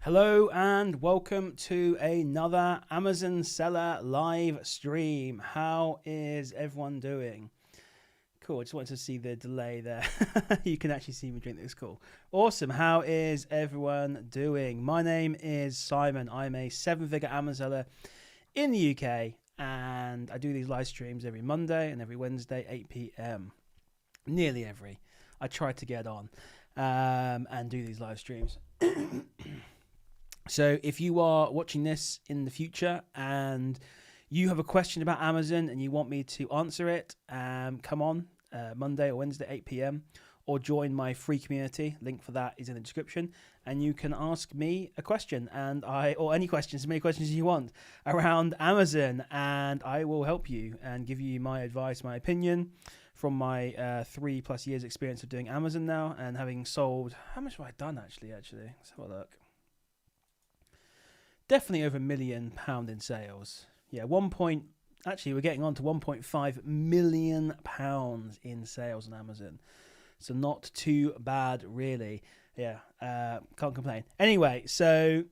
Hello and welcome to another Amazon Seller live stream. How is everyone doing? Cool, I just wanted to see the delay there. You can actually see me drink this. Cool. Awesome. How is everyone doing? My name is Simon. I'm a 7-figure Amazon seller in the UK and I do these live streams every Monday and every Wednesday, 8 p.m. Nearly every. I try to get on and do these live streams. So if you are watching this in the future and you have a question about Amazon and you want me to answer it, come on Monday or Wednesday, 8 p.m. or join my free community. Link for that is in the description. And you can ask me a question or any questions, as many questions as you want around Amazon. And I will help you and give you my advice, my opinion from my 3+ years experience of doing Amazon now and having sold, how much have I done actually? Let's have a look. Definitely over £1 million in sales. Yeah, actually we're getting on to £1.5 million in sales on Amazon. So not too bad really. Yeah, can't complain. Anyway, so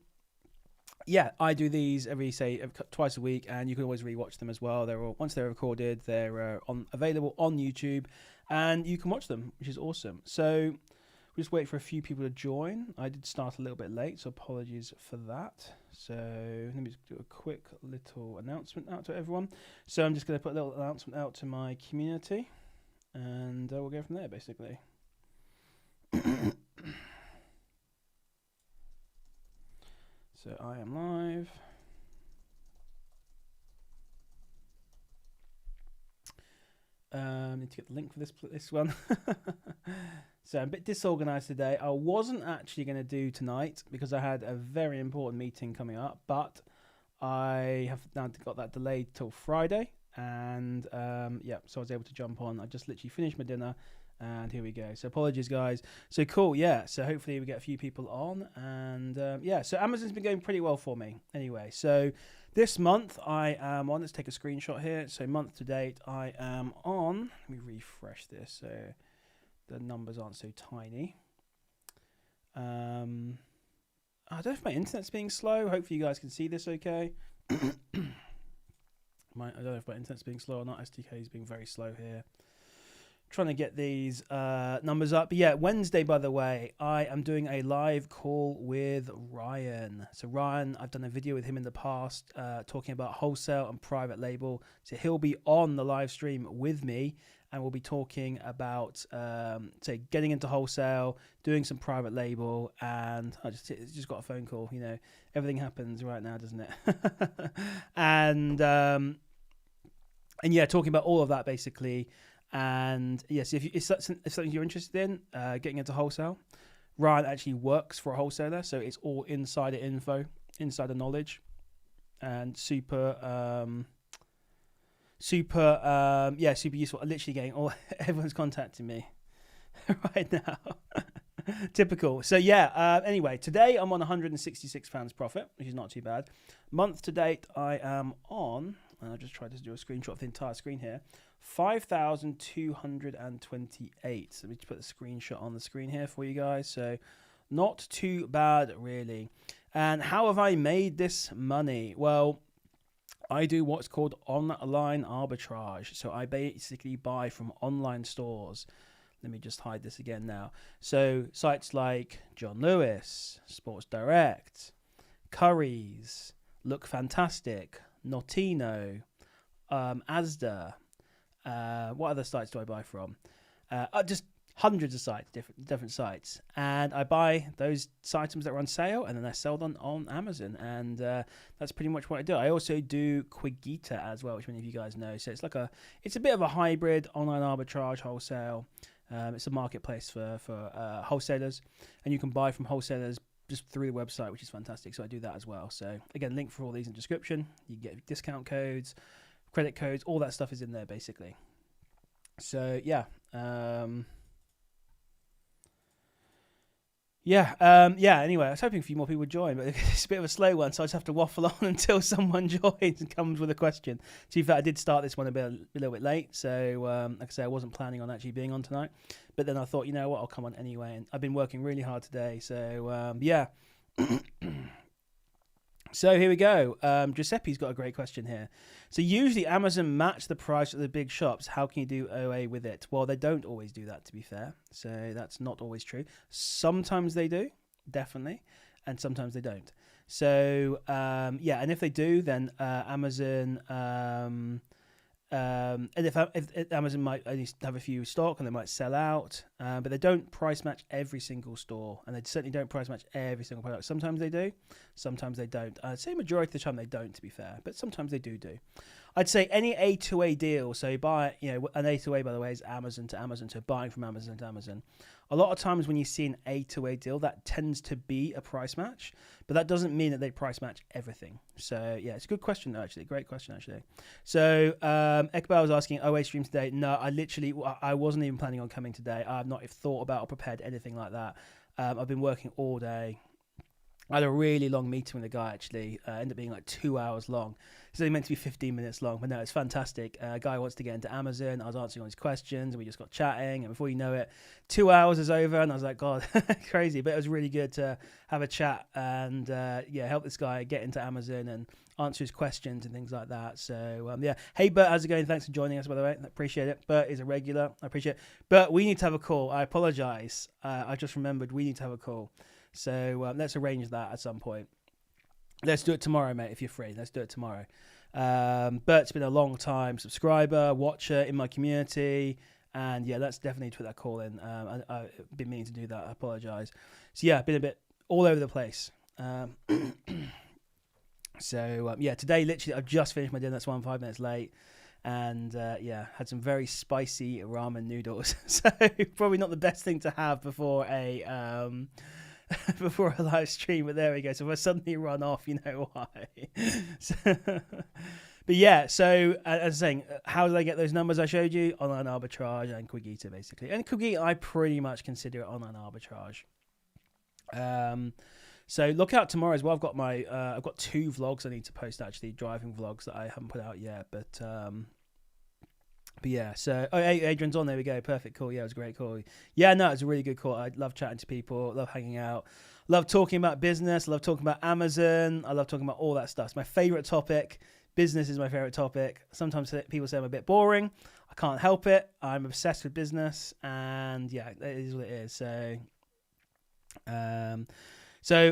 yeah, I do these twice a week, and you can always rewatch them as well. Once they're recorded, they're available on YouTube, and you can watch them, which is awesome. So we'll just wait for a few people to join. I did start a little bit late, so apologies for that. So let me just do a quick little announcement out to everyone. So I'm just going to put a little announcement out to my community, and we'll go from there, basically. So I am live. Need to get the link for this one. So I'm a bit disorganized today. I wasn't actually going to do tonight because I had a very important meeting coming up, but I have now got that delayed till Friday. And yeah, so I was able to jump on. I just literally finished my dinner and here we go. So apologies, guys. So cool, yeah. So hopefully we get a few people on. And yeah, so Amazon's been going pretty well for me anyway. So this month I am on, let's take a screenshot here. So month to date, I am on, let me refresh this so the numbers aren't so tiny. I don't know if my internet's being slow. Hopefully you guys can see this okay. I don't know if my internet's being slow or not. SDK is being very slow here. Trying to get these numbers up. But yeah, Wednesday, by the way, I am doing a live call with Ryan. So Ryan, I've done a video with him in the past talking about wholesale and private label. So he'll be on the live stream with me and we'll be talking about say getting into wholesale, doing some private label, and I just got a phone call. You know, everything happens right now, doesn't it? And yeah, talking about all of that basically. And yes, if something you're interested in, getting into wholesale, Ryan actually works for a wholesaler, so it's all insider info, insider knowledge, and super useful. I'm literally getting everyone's contacting me right now. Typical. So yeah, anyway, today I'm on £166 profit, which is not too bad. Month to date, I am on, and I just tried to do a screenshot of the entire screen here, 5,228. So let me just put the screenshot on the screen here for you guys. So not too bad, really. And how have I made this money? Well, I do what's called online arbitrage. So I basically buy from online stores. Let me just hide this again now. So sites like John Lewis, Sports Direct, Currys, Look Fantastic, Notino, Asda. What other sites do I buy from? Just hundreds of sites, different sites. And I buy those items that are on sale and then I sell them on Amazon. And that's pretty much what I do. I also do Quigita as well, which many of you guys know. So it's a bit of a hybrid online arbitrage wholesale. It's a marketplace for wholesalers, and you can buy from wholesalers just through the website, which is fantastic. So I do that as well. So again, link for all these in the description. You can get discount codes, credit codes, all that stuff is in there basically. So yeah, anyway, I was hoping a few more people would join, but it's a bit of a slow one, so I just have to waffle on until someone joins and comes with a question. To be fair, I did start this one a little bit late, so like I say, I wasn't planning on actually being on tonight, but then I thought, you know what, I'll come on anyway, and I've been working really hard today, so yeah. So here we go. Giuseppe's got a great question here. So usually Amazon match the price of the big shops. How can you do OA with it? Well, they don't always do that, to be fair. So that's not always true. Sometimes they do, definitely, and sometimes they don't. So yeah, and if they do, then Amazon. And if Amazon might only have a few stock and they might sell out, but they don't price match every single store, and they certainly don't price match every single product. Sometimes they do, sometimes they don't. I'd say majority of the time they don't, to be fair, but sometimes they do. I'd say any A2A deal, so you buy, an A2A, by the way, is Amazon to Amazon, so buying from Amazon to Amazon. A lot of times when you see an A2A deal, that tends to be a price match, but that doesn't mean that they price match everything. So yeah, it's a good question though, actually. Great question, actually. So Ekbal was asking, OA stream today? No, I wasn't even planning on coming today. I have not thought about or prepared anything like that. I've been working all day. I had a really long meeting with a guy, actually. Ended up being like 2 hours long. It's only meant to be 15 minutes long, but no, it's fantastic. A guy wants to get into Amazon. I was answering all his questions, and we just got chatting. And before you know it, 2 hours is over, and I was like, God, crazy. But it was really good to have a chat and, help this guy get into Amazon and answer his questions and things like that. So, yeah. Hey, Bert, how's it going? Thanks for joining us, by the way. I appreciate it. Bert is a regular. I appreciate it. But we need to have a call. I apologize. I just remembered we need to have a call. So let's arrange that at some point. Let's do it tomorrow, mate, if you're free. Let's do it tomorrow. Bert's been a long time subscriber, watcher in my community. And yeah, let's definitely put that call in. I've been meaning to do that. I apologize. So yeah, I've been a bit all over the place. Today, literally, I've just finished my dinner. That's why I'm 5 minutes late. And had some very spicy ramen noodles. So probably not the best thing to have before a before a live stream, but there we go. So if I suddenly run off, you know why. But yeah, so as I was saying, how did I get those numbers I showed you? Online arbitrage and Quigita, basically. And Quigita, I pretty much consider it online arbitrage. So look out tomorrow as well. I've got I've got 2 vlogs I need to post, actually, driving vlogs that I haven't put out yet. But yeah, so Adrian's on. There we go. Perfect. Cool. Yeah, it was a great call. Yeah, no, it was a really good call. I love chatting to people. Love hanging out. Love talking about business. Love talking about Amazon. I love talking about all that stuff. It's my favorite topic. Business is my favorite topic. Sometimes people say I'm a bit boring. I can't help it. I'm obsessed with business, and yeah, it is what it is. So,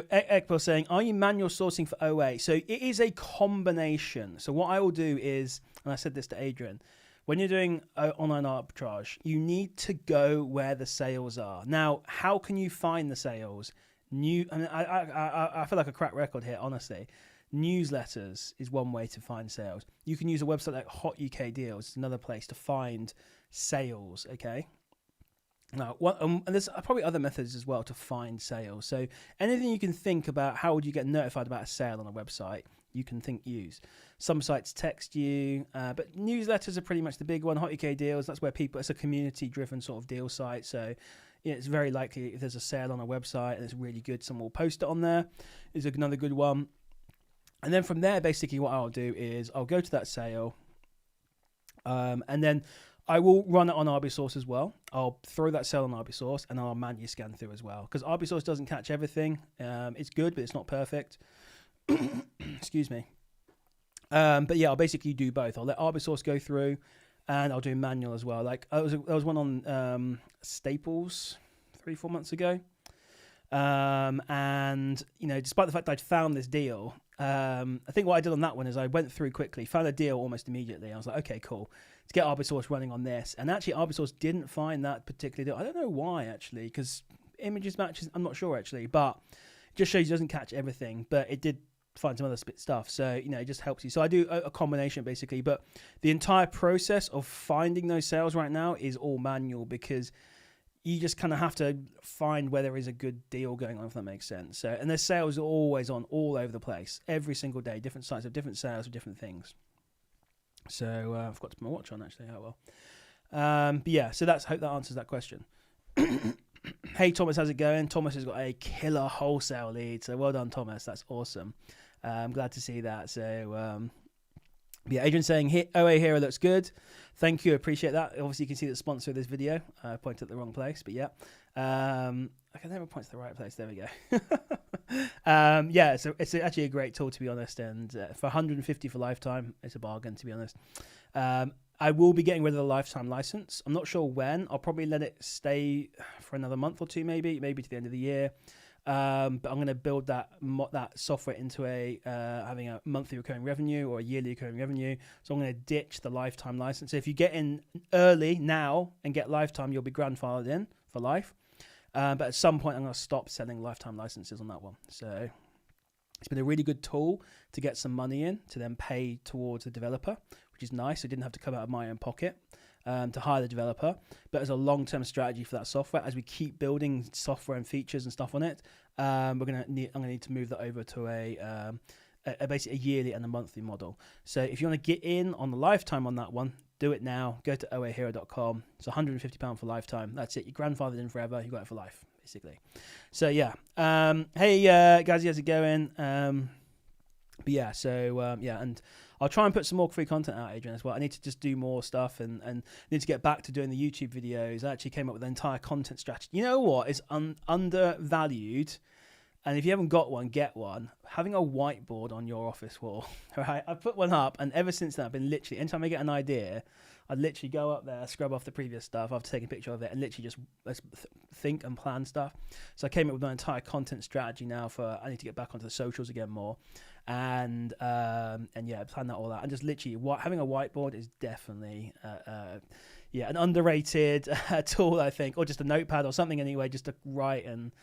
Ekbel saying, are you manual sourcing for OA? So it is a combination. So what I will do is, and I said this to Adrian, when you're doing online arbitrage, you need to go where the sales are. Now, how can you find the sales? I feel like a crack record here, honestly. Newsletters is one way to find sales. You can use a website like Hot UK Deals. It's another place to find sales, okay? Now, and there's probably other methods as well to find sales. So anything you can think about, how would you get notified about a sale on a website, you can use. Some sites text you, but newsletters are pretty much the big one. Hot UK Deals, that's where it's a community-driven sort of deal site. So yeah, it's very likely if there's a sale on a website and it's really good, someone will post it on there. Is another good one. And then from there, basically what I'll do is I'll go to that sale, and then I will run it on RBSource as well. I'll throw that sale on RBSource and I'll manually scan through as well. Because RBSource doesn't catch everything. It's good, but it's not perfect. Excuse me. But yeah, I'll basically do both. I'll let RBSource go through and I'll do manual as well. Like there was one on Staples 3-4 months ago. And, despite the fact I'd found this deal, I think what I did on that one is I went through quickly, found a deal almost immediately. I was like, okay, cool. Let's get RBSource running on this. And actually, RBSource didn't find that particular deal. I don't know why, actually, because images matches, I'm not sure, actually. But it just shows it doesn't catch everything. But it did find some other stuff. So, it just helps you. So I do a combination, basically. But the entire process of finding those sales right now is all manual because you just kind of have to find where there is a good deal going on, if that makes sense. So, and their sales are always on all over the place, every single day. Different sites have different sales of different things. So I've got to put my watch on, actually. Oh well. But yeah, so hope that answers that question. Hey Thomas, how's it going? Thomas has got a killer wholesale lead, so well done, Thomas. That's awesome. I'm glad to see that. So Yeah, Adrian saying, OA Hero looks good. Thank you, appreciate that. Obviously, you can see the sponsor of this video. I pointed at the wrong place, but yeah. I can never point to the right place. There we go. Yeah, so it's actually a great tool, to be honest. And for 150 for lifetime, it's a bargain, to be honest. I will be getting rid of the lifetime license. I'm not sure when. I'll probably let it stay for another month or two, maybe to the end of the year. But I'm going to build that software into having a monthly recurring revenue or a yearly recurring revenue. So I'm going to ditch the lifetime license. So if you get in early now and get lifetime, you'll be grandfathered in for life. But at some point, I'm going to stop selling lifetime licenses on that one. So it's been a really good tool to get some money in to then pay towards the developer, which is nice. I didn't have to come out of my own pocket to hire the developer. But as a long-term strategy for that software, as we keep building software and features and stuff on it, I'm going to need to move that over to basically a yearly and a monthly model. So if you want to get in on the lifetime on that one, do it now. Go to oahero.com. It's £150 for lifetime. That's it. You're grandfathered in forever. You got it for life, basically. So yeah. Hey guys, how's it going? But yeah, so yeah, and I'll try and put some more free content out, Adrian, as well. I need to just do more stuff and need to get back to doing the YouTube videos. I actually came up with an entire content strategy. You know what is undervalued? And if you haven't got one, get one. Having a whiteboard on your office wall. Right? I put one up, and ever since then, I've been literally, anytime I get an idea, I'd literally go up there, scrub off the previous stuff after taking a picture of it, and literally just think and plan stuff. So I came up with an entire content strategy now I need to get back onto the socials again more. And yeah, plan that all out. And just literally, having a whiteboard is definitely an underrated tool, I think, or just a notepad or something anyway, just to write and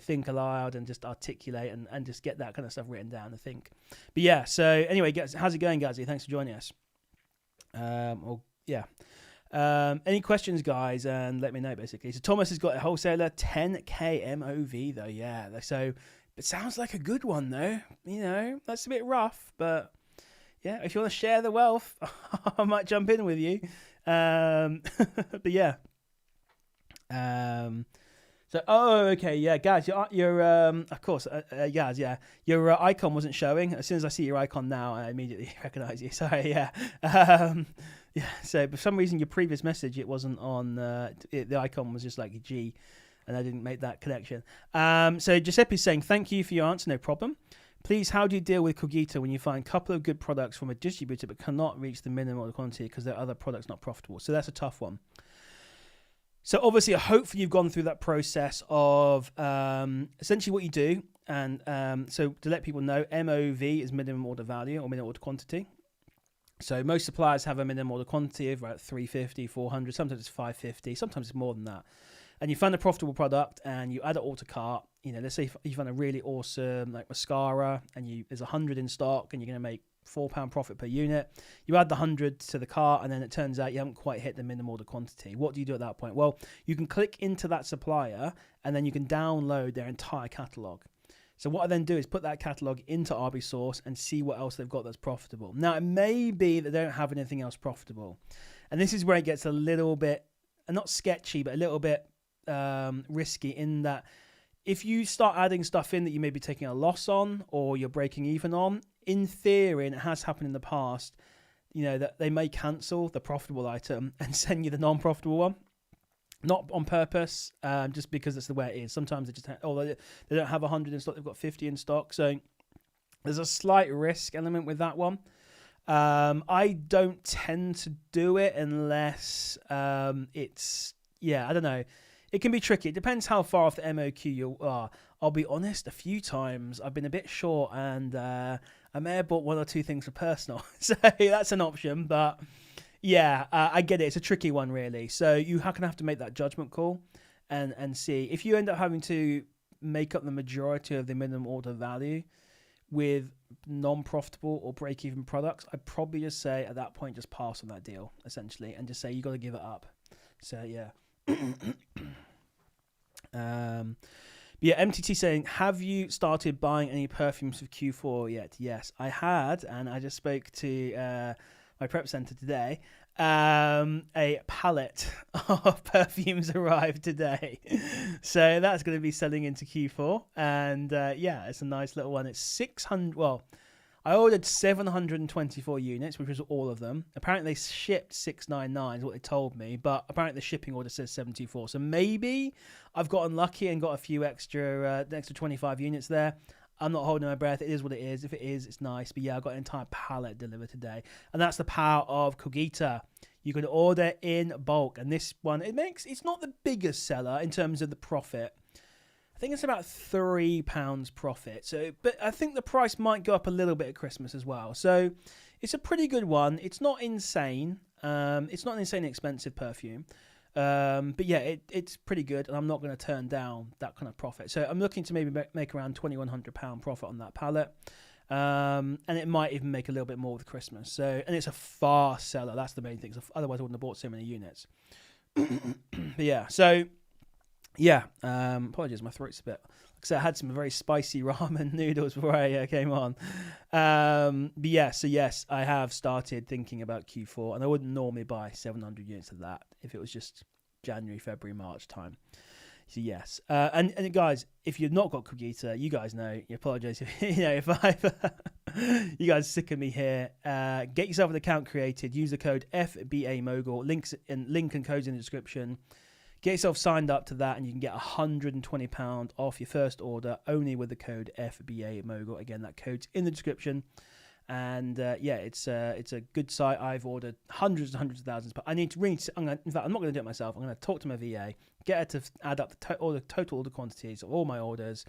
think aloud and just articulate and just get that kind of stuff written down, I think. But yeah, so anyway, how's it going, Gazzy? Thanks for joining us. Any questions, guys? And let me know, basically. So Thomas has got a wholesaler, 10k MOV, though. Yeah, so it sounds like a good one, though. You know, that's a bit rough, but yeah, if you want to share the wealth, I might jump in with you. But yeah. So, okay, yeah, Gaz, your of course, Gaz, yeah, your icon wasn't showing. As soon as I see your icon now, I immediately recognize you. Sorry, yeah, yeah. So, for some reason, your previous message, it wasn't on. The icon was just like a G, and I didn't make that connection. So Giuseppe's saying, thank you for your answer, no problem. Please, how do you deal with Cogito when you find a couple of good products from a distributor but cannot reach the minimum order quantity because there are other products not profitable? So that's a tough one. So obviously, hopefully you've gone through that process of essentially what you do. And so to let people know, MOV is minimum order value or minimum order quantity. So most suppliers have a minimum order quantity of about 350, 400, sometimes it's 550, sometimes it's more than that. And you find a profitable product and you add it all to cart. You know, let's say you find a really awesome like mascara and there's 100 in stock and you're going to make £4 profit per unit. You add the 100 to the cart and then it turns out you haven't quite hit the minimum order quantity. What do you do at that point? Well, you can click into that supplier and then you can download their entire catalog. So what I then do is put that catalog into RBSource and see what else they've got that's profitable. Now, it may be that they don't have anything else profitable. And this is where it gets a little bit, not sketchy, but a little bit risky in that if you start adding stuff in that you may be taking a loss on or you're breaking even on, in theory, and it has happened in the past, you know, that they may cancel the profitable item and send you the non-profitable one. Not on purpose, just because it's the way it is. Sometimes they just they don't have 100 in stock, they've got 50 in stock. So there's a slight risk element with that one. I don't tend to do it unless it's, I don't know. It can be tricky. It depends how far off the MOQ you are. I'll be honest, a few times I've been a bit short and I may have bought one or two things for personal. So that's an option. But yeah, I get it. It's a tricky one, really. So you can have to make that judgment call and see. If you end up having to make up the majority of the minimum order value with non-profitable or break-even products, I'd probably just say at that point, just pass on that deal, essentially, and just say you got to give it up. So yeah. MTT saying, have you started buying any perfumes for Q4 yet? Yes, I had, and I just spoke to my prep center today. A pallet of perfumes arrived today, so that's going to be selling into Q4, and it's a nice little one. It's 600. Well, I ordered 724 units, which was all of them. Apparently, they shipped 699 is what they told me, but apparently the shipping order says 724. So maybe I've gotten lucky and got a few extra 25 units there. I'm not holding my breath. It is what it is. If it is, it's nice. But yeah, I got an entire pallet delivered today. And that's the power of Cogita. You can order in bulk. And this one, it's not the biggest seller in terms of the profit. I think it's about £3 profit. So, but I think the price might go up a little bit at Christmas as well. So it's a pretty good one. It's not insane. It's not an insanely expensive perfume. But yeah, it's pretty good, and I'm not going to turn down that kind of profit. So I'm looking to maybe make around £2,100 profit on that pallet, and it might even make a little bit more with Christmas. So, and it's a fast seller. That's the main thing. So otherwise, I wouldn't have bought so many units. But yeah, so yeah. Apologies, my throat's a bit. Like I said, I had some very spicy ramen noodles before I came on. But yeah, so yes, I have started thinking about Q4, and I wouldn't normally buy 700 units of that if it was just January, February, March time. So yes, and guys, if you've not got Cogita, you guys know. You apologise if if you guys are sick of me here. Get yourself an account created. Use the code FBAMogul. Link and codes in the description. Get yourself signed up to that, and you can get £120 off your first order only with the code FBAMogul. Again, that code's in the description. And yeah, it's a good site. I've ordered hundreds and hundreds of thousands, but I need to in fact, I'm not going to do it myself. I'm going to talk to my VA, get her to add up all the total order quantities of all my orders,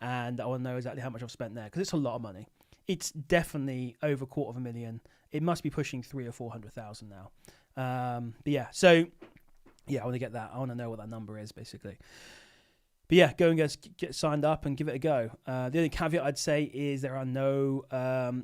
and I want to know exactly how much I've spent there, because it's a lot of money. It's definitely over $250,000. It must be pushing 300,000 or 400,000 now. But yeah, so yeah, I want to get that. I want to know what that number is, basically. But yeah, go and get signed up and give it a go. The only caveat I'd say is there are no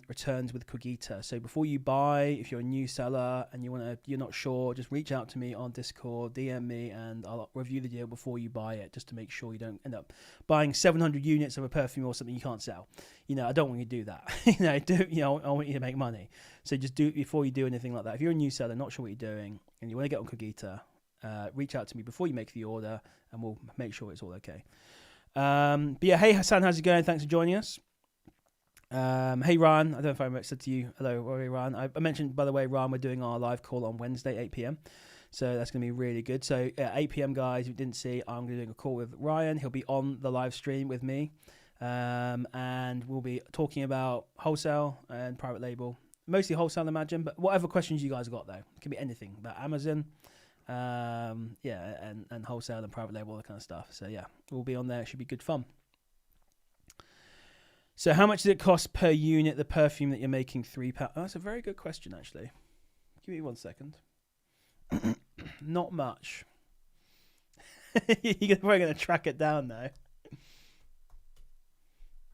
returns with Cogita. So before you buy, if you're a new seller and you're not sure, just reach out to me on Discord, DM me, and I'll review the deal before you buy it, just to make sure you don't end up buying 700 units of a perfume or something you can't sell. I don't want you to do that. I want you to make money. So just do it before you do anything like that. If you're a new seller, not sure what you're doing, and you want to get on Cogita, reach out to me before you make the order, and we'll make sure it's all okay. But yeah, hey Hassan, how's it going? Thanks for joining us. Hey Ryan, I don't know if I said to you hello, Ryan. I mentioned, by the way, Ryan, we're doing our live call on Wednesday 8 p.m. So that's going to be really good. So 8 p.m. guys, if you didn't see, I'm going to be doing a call with Ryan. He'll be on the live stream with me, and we'll be talking about wholesale and private label, mostly wholesale, I imagine, but whatever questions you guys have got though, it can be anything about Amazon. And wholesale and private label, all that kind of stuff. So yeah, we'll be on there. It should be good fun. So how much does it cost per unit, the perfume that you're making? £3? Oh, that's a very good question, actually. Give me 1 second. Not much. You're probably going to track it down though.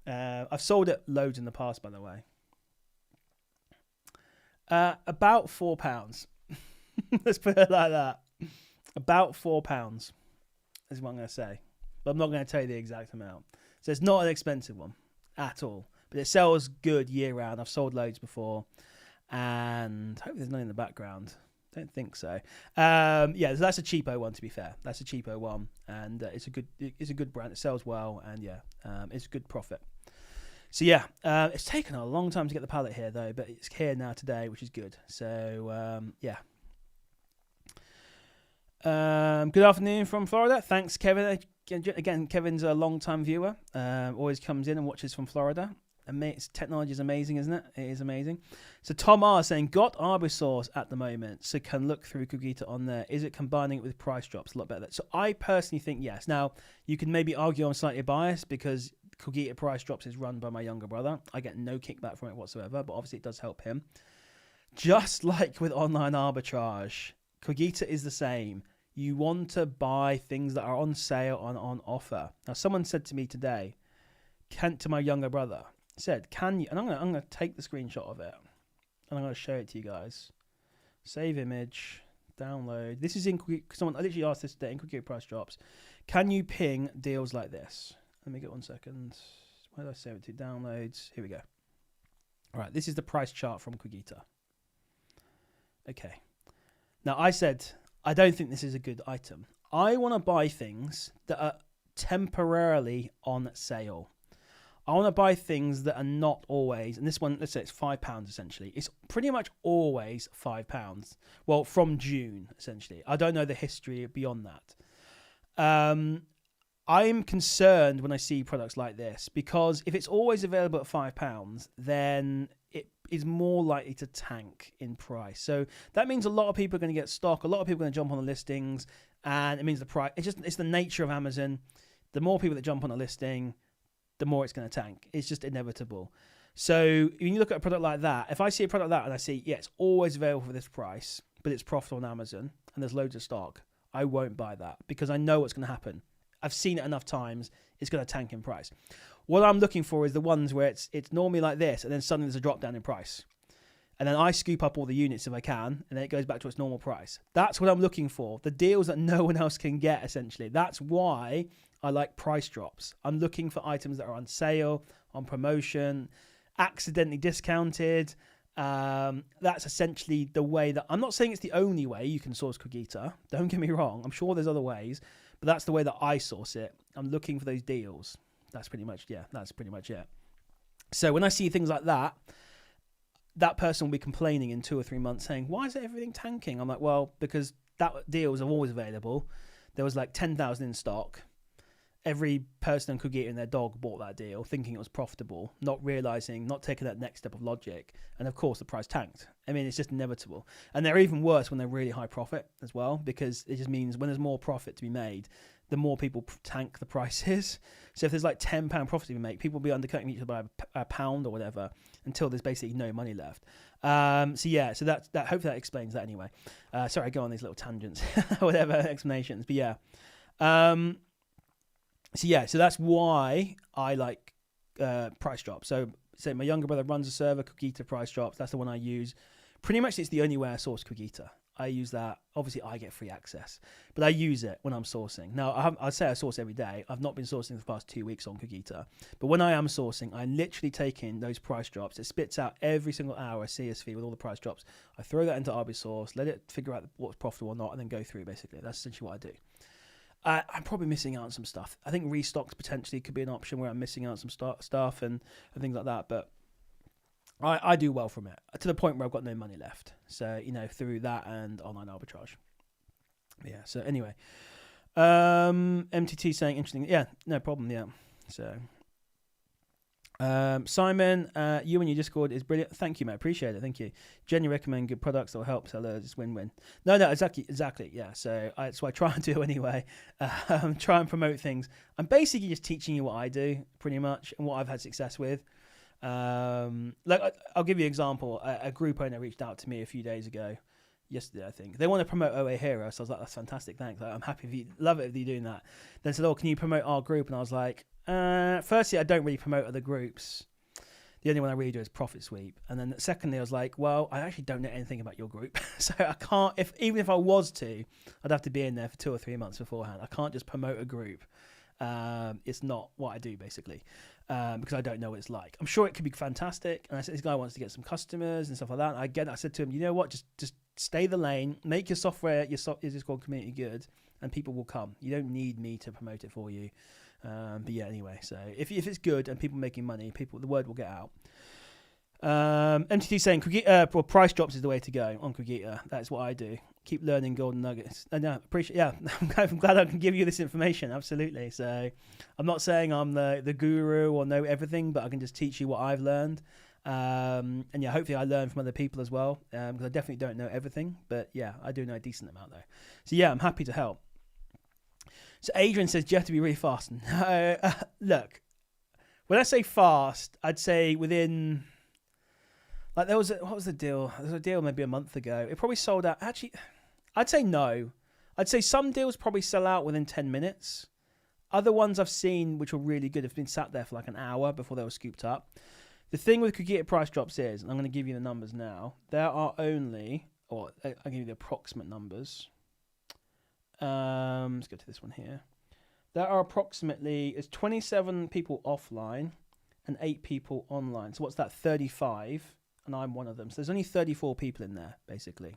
I've sold it loads in the past, by the way. About £4. Let's put it like that. About £4 is what I'm going to say. But I'm not going to tell you the exact amount. So it's not an expensive one at all. But it sells good year round. I've sold loads before. And hopefully there's none in the background. Don't think so. Yeah, so that's a cheapo one, to be fair. That's a cheapo one. And it's a good brand. It sells well. And yeah, it's a good profit. So yeah, it's taken a long time to get the pallet here though. But it's here now today, which is good. So yeah. Good afternoon from Florida. Thanks, Kevin. Again, Kevin's a long-time viewer. Always comes in and watches from Florida. Technology is amazing, isn't it? It is amazing. So Tom R saying, got Arbisource at the moment, so can look through Cogita on there. Is it combining it with price drops? A lot better. So I personally think yes. Now, you can maybe argue I'm slightly biased because Cogita price drops is run by my younger brother. I get no kickback from it whatsoever, but obviously it does help him. Just like with online arbitrage, Cogita is the same. You want to buy things that are on sale and on offer. Now, someone said to me today, to my younger brother, said, can you, and I'm going to take the screenshot of it, and I'm going to show it to you guys. Save image, download. This is in, someone, I literally asked this today in Cogita price drops. Can you ping deals like this? Let me get 1 second. Where did I save it to? Downloads. Here we go. All right, this is the price chart from Cogita. Okay. Now, I said, I don't think this is a good item. I want to buy things that are temporarily on sale. I want to buy things that are not always, and this one, let's say it's £5 essentially. It's pretty much always £5. Well, from June essentially. I don't know the history beyond that. I'm concerned when I see products like this because if it's always available at £5, then it is more likely to tank in price. So that means a lot of people are going to get stock. A lot of people are going to jump on the listings, and it means the price. It's the nature of Amazon. The more people that jump on a listing, the more it's going to tank. It's just inevitable. So when you look at a product like that, if I see a product like that and I see, yeah, it's always available for this price, but it's profitable on Amazon and there's loads of stock, I won't buy that because I know what's going to happen. I've seen it enough times. It's going to tank in price. What I'm looking for is the ones where it's normally like this, and then suddenly there's a drop down in price. And then I scoop up all the units if I can, and then it goes back to its normal price. That's what I'm looking for. The deals that no one else can get, essentially. That's why I like price drops. I'm looking for items that are on sale, on promotion, accidentally discounted. That's essentially the way that... I'm not saying it's the only way you can source Cogita. Don't get me wrong. I'm sure there's other ways. But that's the way that I source it. I'm looking for those deals. That's pretty much it. So when I see things like that, that person will be complaining in 2 or 3 months saying, why is everything tanking? I'm like, well, because that deals are always available. There was like 10,000 in stock. Every person in Cogita and their dog bought that deal thinking it was profitable, not realizing, not taking that next step of logic. And of course the price tanked. I mean, it's just inevitable. And they're even worse when they're really high profit as well, because it just means when there's more profit to be made, the more people tank the prices. So if there's like £10 profit to be made, people will be undercutting each other by a pound or whatever until there's basically no money left. So that hopefully that explains that anyway. Sorry, I go on these little tangents, whatever explanations, but yeah. So that's why I like price drops. So my younger brother runs a server, Cogita Price Drops. That's the one I use. Pretty much it's the only way I source Cogita. I use that. Obviously, I get free access, but I use it when I'm sourcing. Now, I say I source every day. I've not been sourcing for the past 2 weeks on Cogita, but when I am sourcing, I literally take in those price drops. It spits out every single hour a CSV with all the price drops. I throw that into RBSource, let it figure out what's profitable or not, and then go through, basically. That's essentially what I do. I'm probably missing out on some stuff. I think restocks potentially could be an option where I'm missing out on some stuff and things like that. But I do well from it to the point where I've got no money left. So, through that and online arbitrage. But yeah, so anyway. MTT saying interesting. Yeah, no problem. Yeah. So, Simon, you and your Discord is brilliant. Thank you, mate. Appreciate it. Thank you. Jenny recommend good products that will help sellers. It's win-win. No, exactly. Yeah. So that's what I try and do anyway. Try and promote things. I'm basically just teaching you what I do, pretty much, and what I've had success with. I'll give you an example. A group owner reached out to me a few days ago. Yesterday, I think. They want to promote OA Hero, so I was like, that's fantastic, thanks. I'm happy if you love it if you're doing that. Then said, can you promote our group? And I was like, firstly, I don't really promote other groups. The only one I really do is Profit Sweep. And then secondly, I was like, well, I actually don't know anything about your group. So I can't, even if I was to, I'd have to be in there for 2 or 3 months beforehand. I can't just promote a group. It's not what I do, basically, because I don't know what it's like. I'm sure it could be fantastic. And I said, this guy wants to get some customers and stuff like that. And I said to him, you know what, just stay the lane, make your software, your Discord community good, and people will come. You don't need me to promote it for you. But yeah, anyway, so if it's good and people making money, the word will get out. MTT saying price drops is the way to go on Cogita. That's what I do. Keep learning golden nuggets. And appreciate. Yeah, I'm glad I can give you this information. Absolutely. So I'm not saying I'm the guru or know everything, but I can just teach you what I've learned. And yeah, hopefully I learn from other people as well, because I definitely don't know everything. But yeah, I do know a decent amount though. So yeah, I'm happy to help. So Adrian says, do you have to be really fast? Look, when I say fast, I'd say within... Like what was the deal? There was a deal maybe a month ago. It probably sold out. Actually, I'd say no. I'd say some deals probably sell out within 10 minutes. Other ones I've seen, which were really good, have been sat there for like an hour before they were scooped up. The thing with Cogita price drops is, and I'm going to give you the numbers now, there are only, or I'll give you the approximate numbers. Let's go to this one here. There are it's 27 people offline and 8 people online. So what's that? 35. And I'm one of them. So there's only 34 people in there, basically.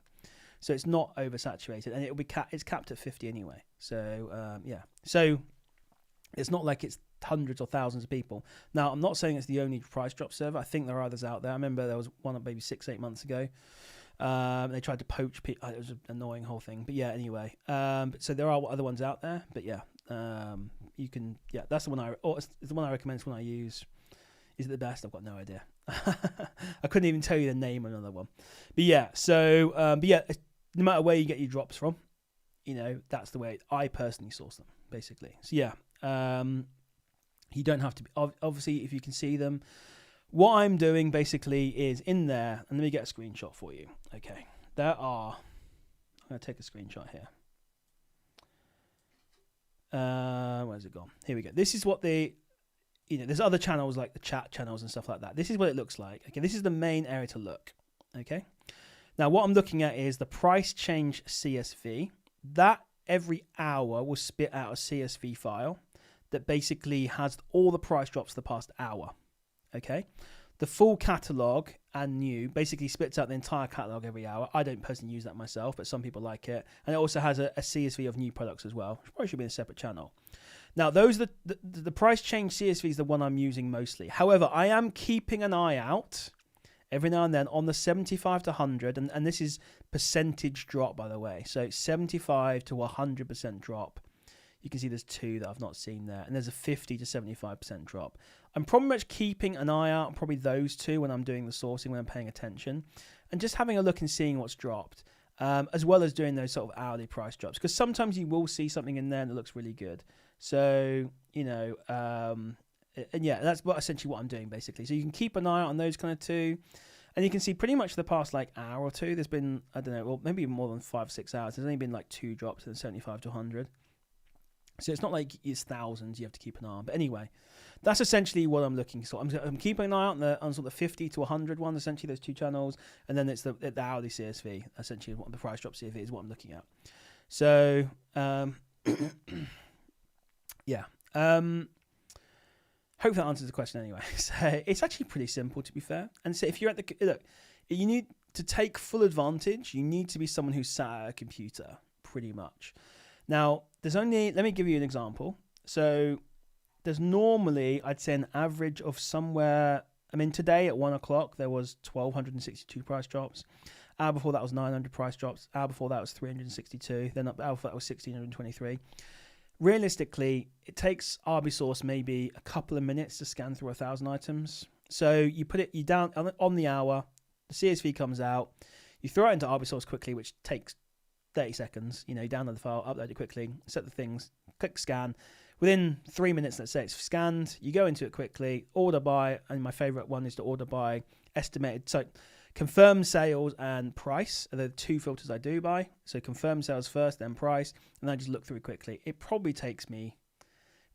So it's not oversaturated, and it'll be it's capped at 50 anyway. So yeah. So it's not like it's hundreds or thousands of people. Now, I'm not saying it's the only price drop server. I think there are others out there. I remember there was one maybe 6-8 months ago. They tried to poach people. It was an annoying whole thing. But yeah, anyway. So there are other ones out there. But yeah, you can. Yeah, that's the one it's the one I recommend. It's the one I use. Is it the best? I've got no idea. I couldn't even tell you the name of another one. But yeah, so no matter where you get your drops from, that's the way I personally source them, basically. So yeah, you don't have to be, obviously, if you can see them. What I'm doing basically is in there, and let me get a screenshot for you. Okay, I'm going to take a screenshot here. Where's it gone? Here we go. This is what there's other channels like the chat channels and stuff like that. This is what it looks like. Okay, this is the main area to look. Okay, now what I'm looking at is the price change CSV. That every hour will spit out a CSV file that basically has all the price drops for the past hour. Okay, the full catalog and new basically spits out the entire catalog every hour. I don't personally use that myself, but some people like it. And it also has a CSV of new products as well, which probably should be in a separate channel. Now, those are the price change CSV is the one I'm using mostly. However, I am keeping an eye out every now and then on the 75 to 100, and this is percentage drop, by the way. So 75 to 100% drop. You can see there's two that I've not seen there, and there's a 50 to 75% drop. I'm probably much keeping an eye out on probably those two when I'm doing the sourcing, when I'm paying attention, and just having a look and seeing what's dropped, as well as doing those sort of hourly price drops, because sometimes you will see something in there that looks really good. So, and yeah, that's essentially what I'm doing, basically. So you can keep an eye out on those kind of two. And you can see pretty much the past hour or two, there's been, I don't know, well, maybe more than 5 or 6 hours. There's only been 2 drops in 75 to 100. So it's not like it's thousands you have to keep an eye on. But anyway, that's essentially what I'm looking for. I'm keeping an eye out on sort of the 50 to 100 one, essentially, those two channels. And then it's the hourly CSV, essentially, what the price drop CSV is what I'm looking at. So, yeah. Hope that answers the question anyway. So it's actually pretty simple, to be fair. And so if you're look, you need to take full advantage. You need to be someone who's sat at a computer, pretty much. Now, let me give you an example. So there's normally, I'd say, an average of somewhere, today at 1 o'clock, there was 1,262 price drops. Hour before that was 900 price drops. Hour before that was 362. Then hour before that was 1,623. Realistically, it takes Arbisource maybe a couple of minutes to scan through 1,000 items. So you put it down on the hour, the CSV comes out, you throw it into Arbisource quickly, which takes 30 seconds. You download the file, upload it quickly, set the things, click scan. Within 3 minutes, let's say it's scanned, you go into it quickly, order by, and my favorite one is to order by estimated. So confirm sales and price are the two filters I do by. So confirm sales first, then price, and I just look through it quickly. It probably takes me,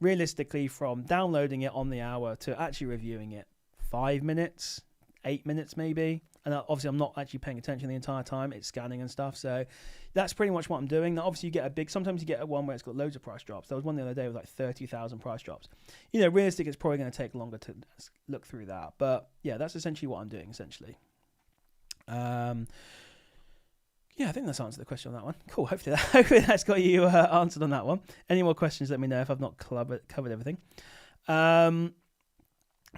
realistically, from downloading it on the hour to actually reviewing it, 5 minutes, 8 minutes maybe. And obviously I'm not actually paying attention the entire time. It's scanning and stuff. So that's pretty much what I'm doing. Now, obviously sometimes you get a one where it's got loads of price drops. There was one the other day with 30,000 price drops. Realistically, it's probably going to take longer to look through that. But yeah, that's essentially what I'm doing, essentially. Yeah, I think that's answered the question on that one. Cool. Hopefully that's got you answered on that one. Any more questions, let me know if I've not covered everything. But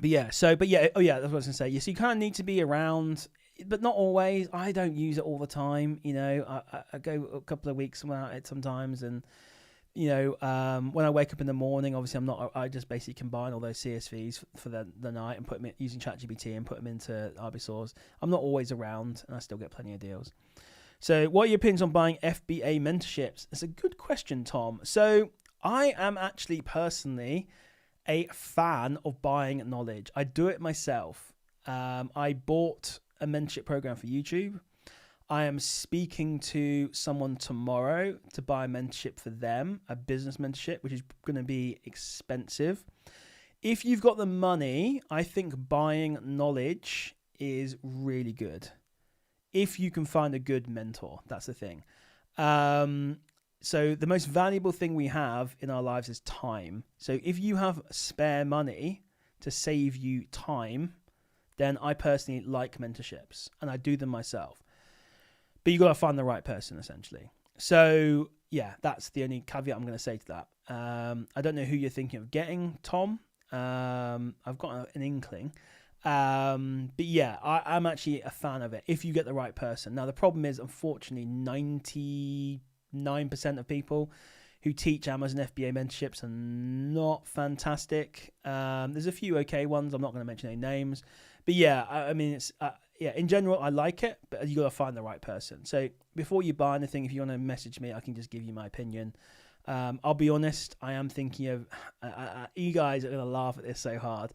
yeah, that's what I was going to say. Yes, you kind of need to be around, but not always. I don't use it all the time. I go a couple of weeks without it sometimes, and when I wake up in the morning, obviously I just basically combine all those CSVs for the night and put them using ChatGPT and put them into Arbisource. I'm not always around, and I still get plenty of deals. So what are your opinions on buying FBA mentorships? It's a good question, Tom. So I am actually personally a fan of buying knowledge. I do it myself. I bought a mentorship program for YouTube. I am speaking to someone tomorrow to buy a mentorship for them, a business mentorship, which is going to be expensive. If you've got the money, I think buying knowledge is really good. If you can find a good mentor, that's the thing. So the most valuable thing we have in our lives is time. So if you have spare money to save you time, then I personally like mentorships and I do them myself. But you got to find the right person, essentially. So yeah, that's the only caveat I'm going to say to that. I don't know who you're thinking of getting, Tom. I've got an inkling. But yeah, I'm actually a fan of it if you get the right person. Now, the problem is, unfortunately, 99% of people who teach Amazon FBA mentorships are not fantastic. There's a few okay ones. I'm not going to mention any names. But yeah, I mean, it's yeah, in general, I like it, but you got to find the right person. So before you buy anything, if you want to message me, I can just give you my opinion. I'll be honest, I am thinking of, you guys are going to laugh at this so hard.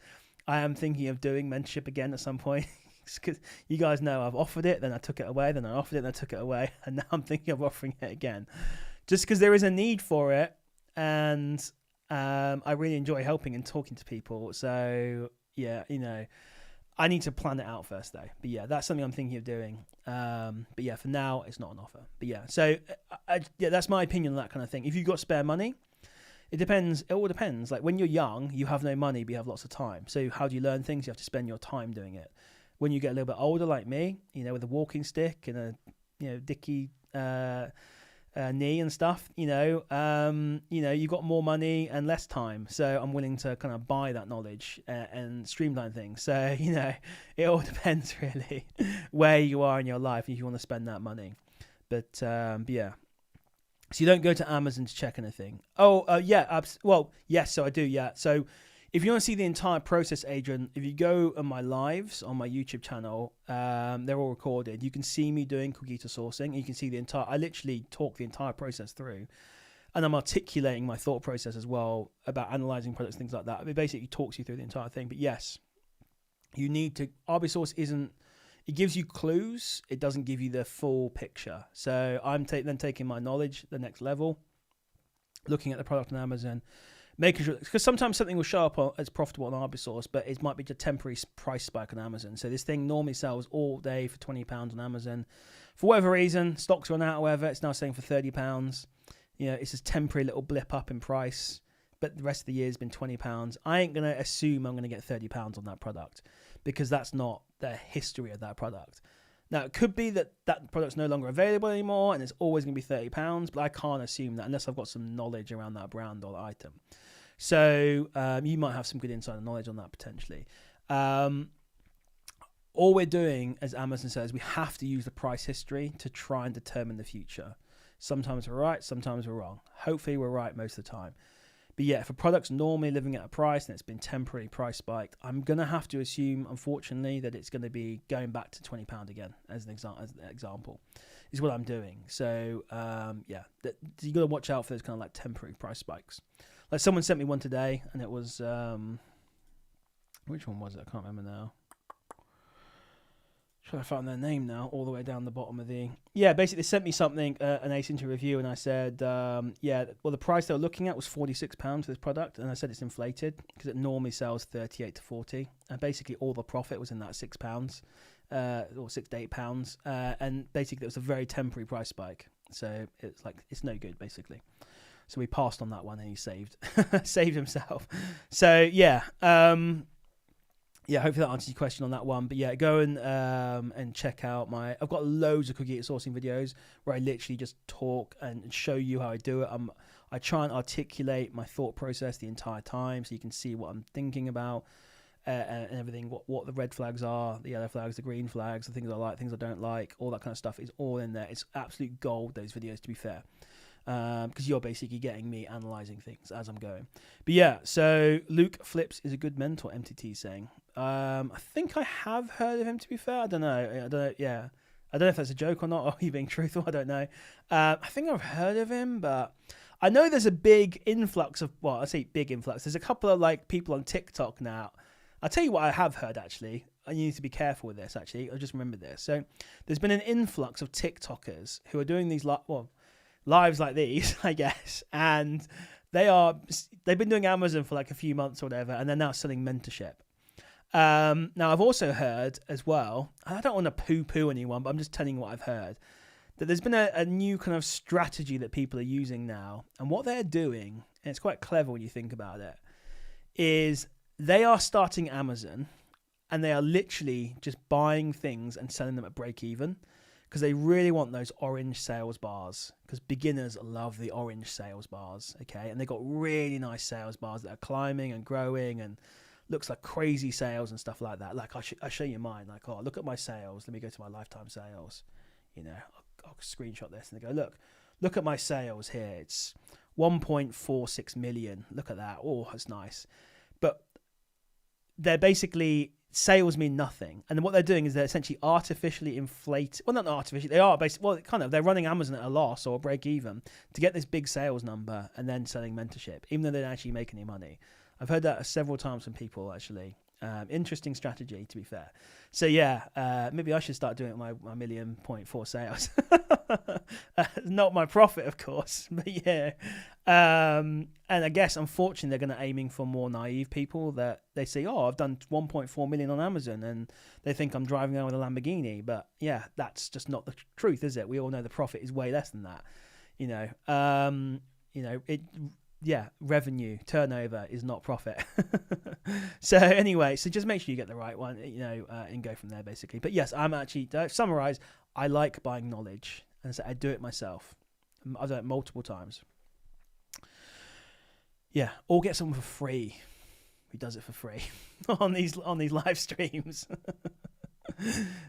I am thinking of doing mentorship again at some point. Because you guys know I've offered it, then I took it away, then I offered it, then I took it away, and now I'm thinking of offering it again. Just because there is a need for it, and I really enjoy helping and talking to people. So yeah, you know, I need to plan it out first though. But yeah, that's something I'm thinking of doing. But yeah, for now, it's not an offer. But yeah, so yeah, that's my opinion on that kind of thing. If you've got spare money, it depends. It all depends. Like when you're young, you have no money, but you have lots of time. So how do you learn things? You have to spend your time doing it. When you get a little bit older, like me, you know, with a walking stick and a, you know, dicky knee and stuff, you know, you've got more money and less time. So I'm willing to kind of buy that knowledge and streamline things. So, you know, it all depends really where you are in your life if you want to spend that money. But yeah. So you don't go to Amazon to check anything. Yeah. Well, yes. So I do. Yeah. So if you want to see the entire process, Adrian, if you go on my lives on my YouTube channel, they're all recorded. You can see me doing Cookieta sourcing. You can see the entire. I literally talk the entire process through, and I'm articulating my thought process as well about analyzing products, things like that. It basically talks you through the entire thing. But yes, you need to. RBSource isn't. It gives you clues. It doesn't give you the full picture. So I'm then taking my knowledge the next level, looking at the product on Amazon. Making sure, because sometimes something will show up as profitable on RBSource, but it might be just a temporary price spike on Amazon. So this thing normally sells all day for £20 on Amazon. For whatever reason, stocks run out, however, it's now selling for £30. You know, it's this temporary little blip up in price, but the rest of the year has been £20. I ain't going to assume I'm going to get £30 on that product because that's not the history of that product. Now, it could be that that product's no longer available anymore and it's always going to be £30, but I can't assume that unless I've got some knowledge around that brand or item. So you might have some good insider knowledge on that potentially. All we're doing, as Amazon says, we have to use the price history to try and determine the future. Sometimes we're right, sometimes we're wrong. Hopefully we're right most of the time. But yeah, if a product's normally living at a price and it's been temporarily price spiked, I'm going to have to assume, unfortunately, that it's going to be going back to £20 again, as an example, is what I'm doing. So yeah, you got to watch out for those kind of like temporary price spikes. Like someone sent me one today, and it was which one was it? I can't remember now. Trying to find their name now, all the way down the bottom of the. Yeah, basically they sent me something, an ACE into review, and I said, yeah, well the price they were looking at was £46 for this product, and I said it's inflated because it normally sells 38 to 40, and basically all the profit was in that £6, or £6 to £8, and basically it was a very temporary price spike, so it's like it's no good basically. So we passed on that one, and he saved himself. So yeah, yeah. Hopefully that answers your question on that one. But yeah, go and check out my. I've got loads of Cookieta sourcing videos where I literally just talk and show you how I do it. I try and articulate my thought process the entire time, so you can see what I'm thinking about and everything. What the red flags are, the yellow flags, the green flags, the things I like, things I don't like, all that kind of stuff is all in there. It's absolute gold, those videos, to be fair. Because you're basically getting me analysing things as I'm going. But yeah, so Luke Flips is a good mentor, MTT is saying. I think I have heard of him, to be fair. I don't know. Yeah. I don't know if that's a joke or not, or you being truthful. I don't know. I think I've heard of him, but I know there's a big influx of, well, I say big influx. There's a couple of like people on TikTok now. I'll tell you what I have heard, actually. And you need to be careful with this, actually. I just remember this. So there's been an influx of TikTokers who are doing these, lives like these, I guess, and they've been doing Amazon for like a few months or whatever, and they're now selling mentorship. Now I've also heard as well, and I don't want to poo-poo anyone, but I'm just telling you what I've heard, that there's been a new kind of strategy that people are using now, and what they're doing, and it's quite clever when you think about it, is they are starting Amazon, and they are literally just buying things and selling them at break even. because they really want those orange sales bars, because beginners love the orange sales bars, okay? And they got really nice sales bars that are climbing and growing and looks like crazy sales and stuff like that. Like I'll show you mine. Like, oh, look at my sales. Let me go to my lifetime sales. You know, I'll screenshot this and they go, look at my sales here. It's 1.46 million. Look at that. Oh, that's nice. But they're basically, sales mean nothing. And then what they're doing is they're essentially artificially inflate. Well, not artificially. They are basically, well, kind of. They're running Amazon at a loss or a break even to get this big sales number and then selling mentorship, even though they don't actually make any money. I've heard that several times from people, actually. Interesting strategy, to be fair. So, yeah, maybe I should start doing it with my 1.4 million sales. Not my profit, of course, but yeah. And I guess, unfortunately, they're going to aiming for more naive people that they say, oh, I've done 1.4 million on Amazon, and they think I'm driving around with a Lamborghini. But, yeah, that's just not the truth, is it? We all know the profit is way less than that. Revenue, turnover is not profit. So anyway, so just make sure you get the right one, and go from there, basically. But yes, I'm actually, to summarize, I like buying knowledge, and so I do it myself. I've done it multiple times. Yeah, or get someone for free who does it for free on these live streams.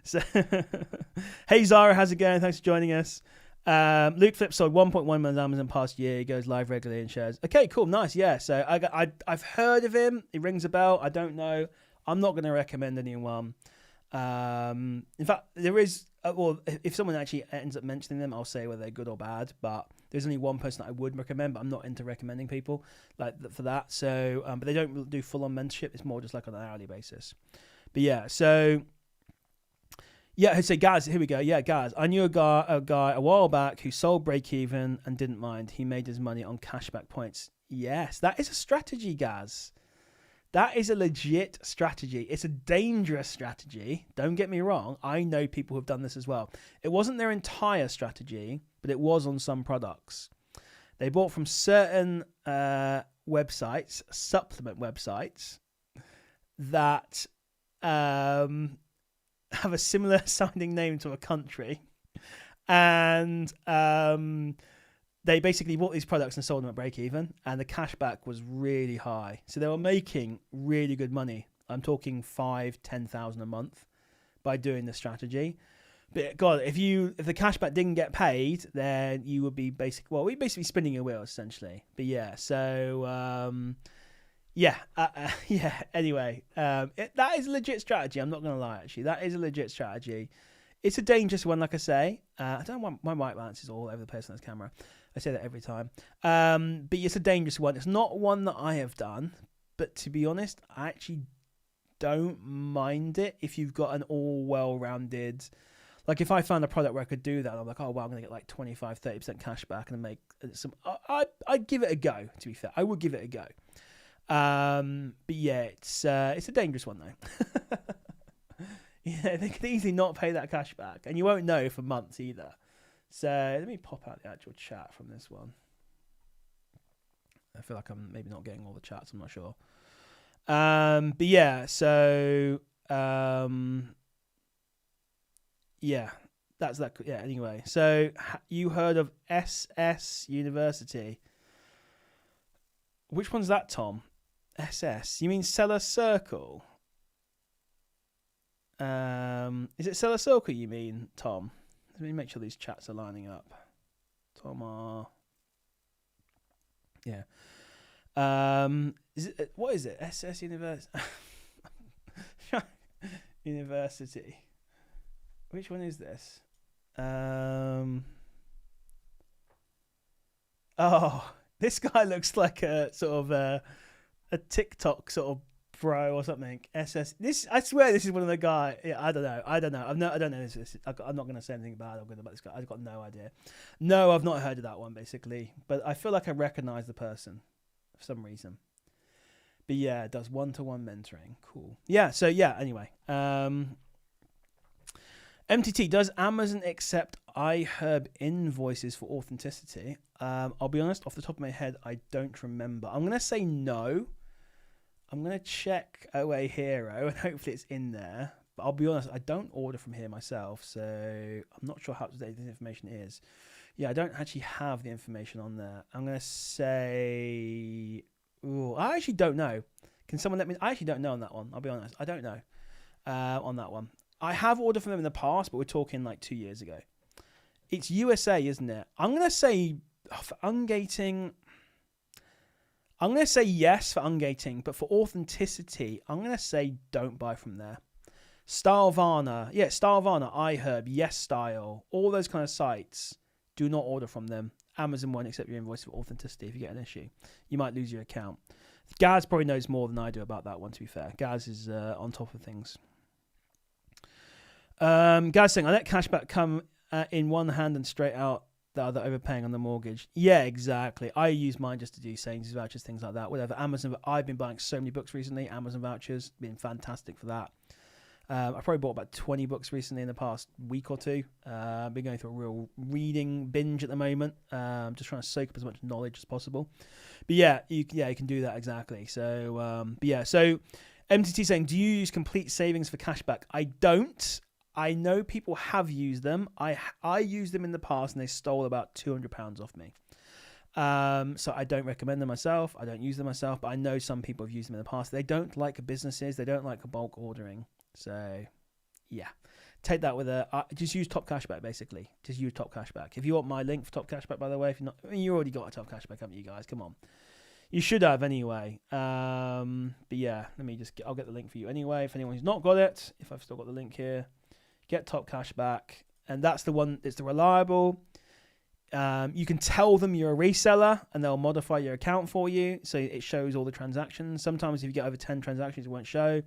So, hey Zara, how's it going? Thanks for joining us. Luke Flip sold 1.1 million Amazon past year. He goes live regularly and shares. Okay, cool, nice. Yeah, so I've heard of him. It rings a bell. I don't know. I'm not going to recommend anyone. In fact, there is. If someone actually ends up mentioning them, I'll say whether they're good or bad. But there's only one person that I would recommend. But I'm not into recommending people like for that. So, but they don't do full on mentorship. It's more just like on an hourly basis. But yeah, so. Yeah, so Gaz, here we go. Yeah, Gaz, I knew a guy a while back who sold break even and didn't mind. He made his money on cashback points. Yes, that is a strategy, Gaz. That is a legit strategy. It's a dangerous strategy. Don't get me wrong. I know people who've done this as well. It wasn't their entire strategy, but it was on some products. They bought from certain websites, supplement websites, that have a similar sounding name to a country, and they basically bought these products and sold them at break even, and the cashback was really high, so they were making really good money. I'm talking 5,000-10,000 a month by doing this strategy. But God, if the cashback didn't get paid, then you would be we'd basically spinning your wheels essentially. But yeah, so anyway, that is a legit strategy. I'm not going to lie, actually. That is a legit strategy. It's a dangerous one, like I say. I don't know why my white balance is all over the place on this camera. I say that every time. But it's a dangerous one. It's not one that I have done. But to be honest, I actually don't mind it if you've got an all well-rounded... Like if I found a product where I could do that, I'm like, oh, well, I'm going to get like 25-30% cash back and make some... I'd give it a go, to be fair. I would give it a go. But yeah, it's a dangerous one though. Yeah, they could easily not pay that cash back, and you won't know for months either. So let me pop out the actual chat from this one. I feel like I'm maybe not getting all the chats. I'm not sure. But yeah, so yeah, that's that. Yeah. Anyway, so you heard of SS University? Which one's that, Tom? SS? You mean Seller Circle? Is it Seller Circle you mean, Tom? Let me make sure these chats are lining up. Tom R. Yeah. What is it? SS University. University. Which one is this? Oh, this guy looks like a sort of a TikTok sort of bro or something. SS. This, I swear, this is one of the guys. Yeah, I don't know. I don't know. I don't know this. I'm not going to say anything bad or good about this guy. I've got no idea. No, I've not heard of that one basically. But I feel like I recognise the person for some reason. But yeah, it does one-to-one mentoring. Cool. Yeah. So yeah. Anyway. MTT, does Amazon accept iHerb invoices for authenticity? I'll be honest, off the top of my head, I don't remember. I'm going to say no. I'm going to check OA Hero, and hopefully it's in there. But I'll be honest, I don't order from here myself, so I'm not sure how up to date this information is. Yeah, I don't actually have the information on there. I'm going to say... Ooh, I actually don't know. Can someone let me... I actually don't know on that one. I'll be honest. I don't know on that one. I have ordered from them in the past, but we're talking like 2 years ago. It's USA, isn't it? I'm going to say for ungating... I'm going to say yes for ungating, but for authenticity, I'm going to say don't buy from there. Stylevana. Yeah, Stylevana, iHerb, Yes Style, all those kind of sites. Do not order from them. Amazon won't accept your invoice for authenticity if you get an issue. You might lose your account. Gaz probably knows more than I do about that one, to be fair. Gaz is on top of things. Gaz saying, I let cashback come in one hand and straight out the other, overpaying on the mortgage. Yeah, exactly. I use mine just to do savings vouchers, things like that. Whatever. Amazon. I've been buying so many books recently. Amazon vouchers. Been fantastic for that. I probably bought about 20 books recently in the past week or two. I've been going through a real reading binge at the moment. Just trying to soak up as much knowledge as possible. But yeah, you can do that exactly. So, so MTT saying, do you use complete savings for cashback? I don't. I know people have used them. I used them in the past and they stole about £200 off me. So I don't recommend them myself. I don't use them myself, but I know some people have used them in the past. They don't like businesses. They don't like bulk ordering. So, yeah, take that with just use Top Cashback, basically. Just use Top Cashback. If you want my link for Top Cashback, by the way, if you're not, you already got a Top Cashback, haven't you guys? Come on. You should have anyway. But yeah, I'll get the link for you anyway. If anyone's not got it, if I've still got the link here, get Top Cashback. And that's the one, it's the reliable. You can tell them you're a reseller and they'll modify your account for you. So it shows all the transactions. Sometimes if you get over 10 transactions, it won't show.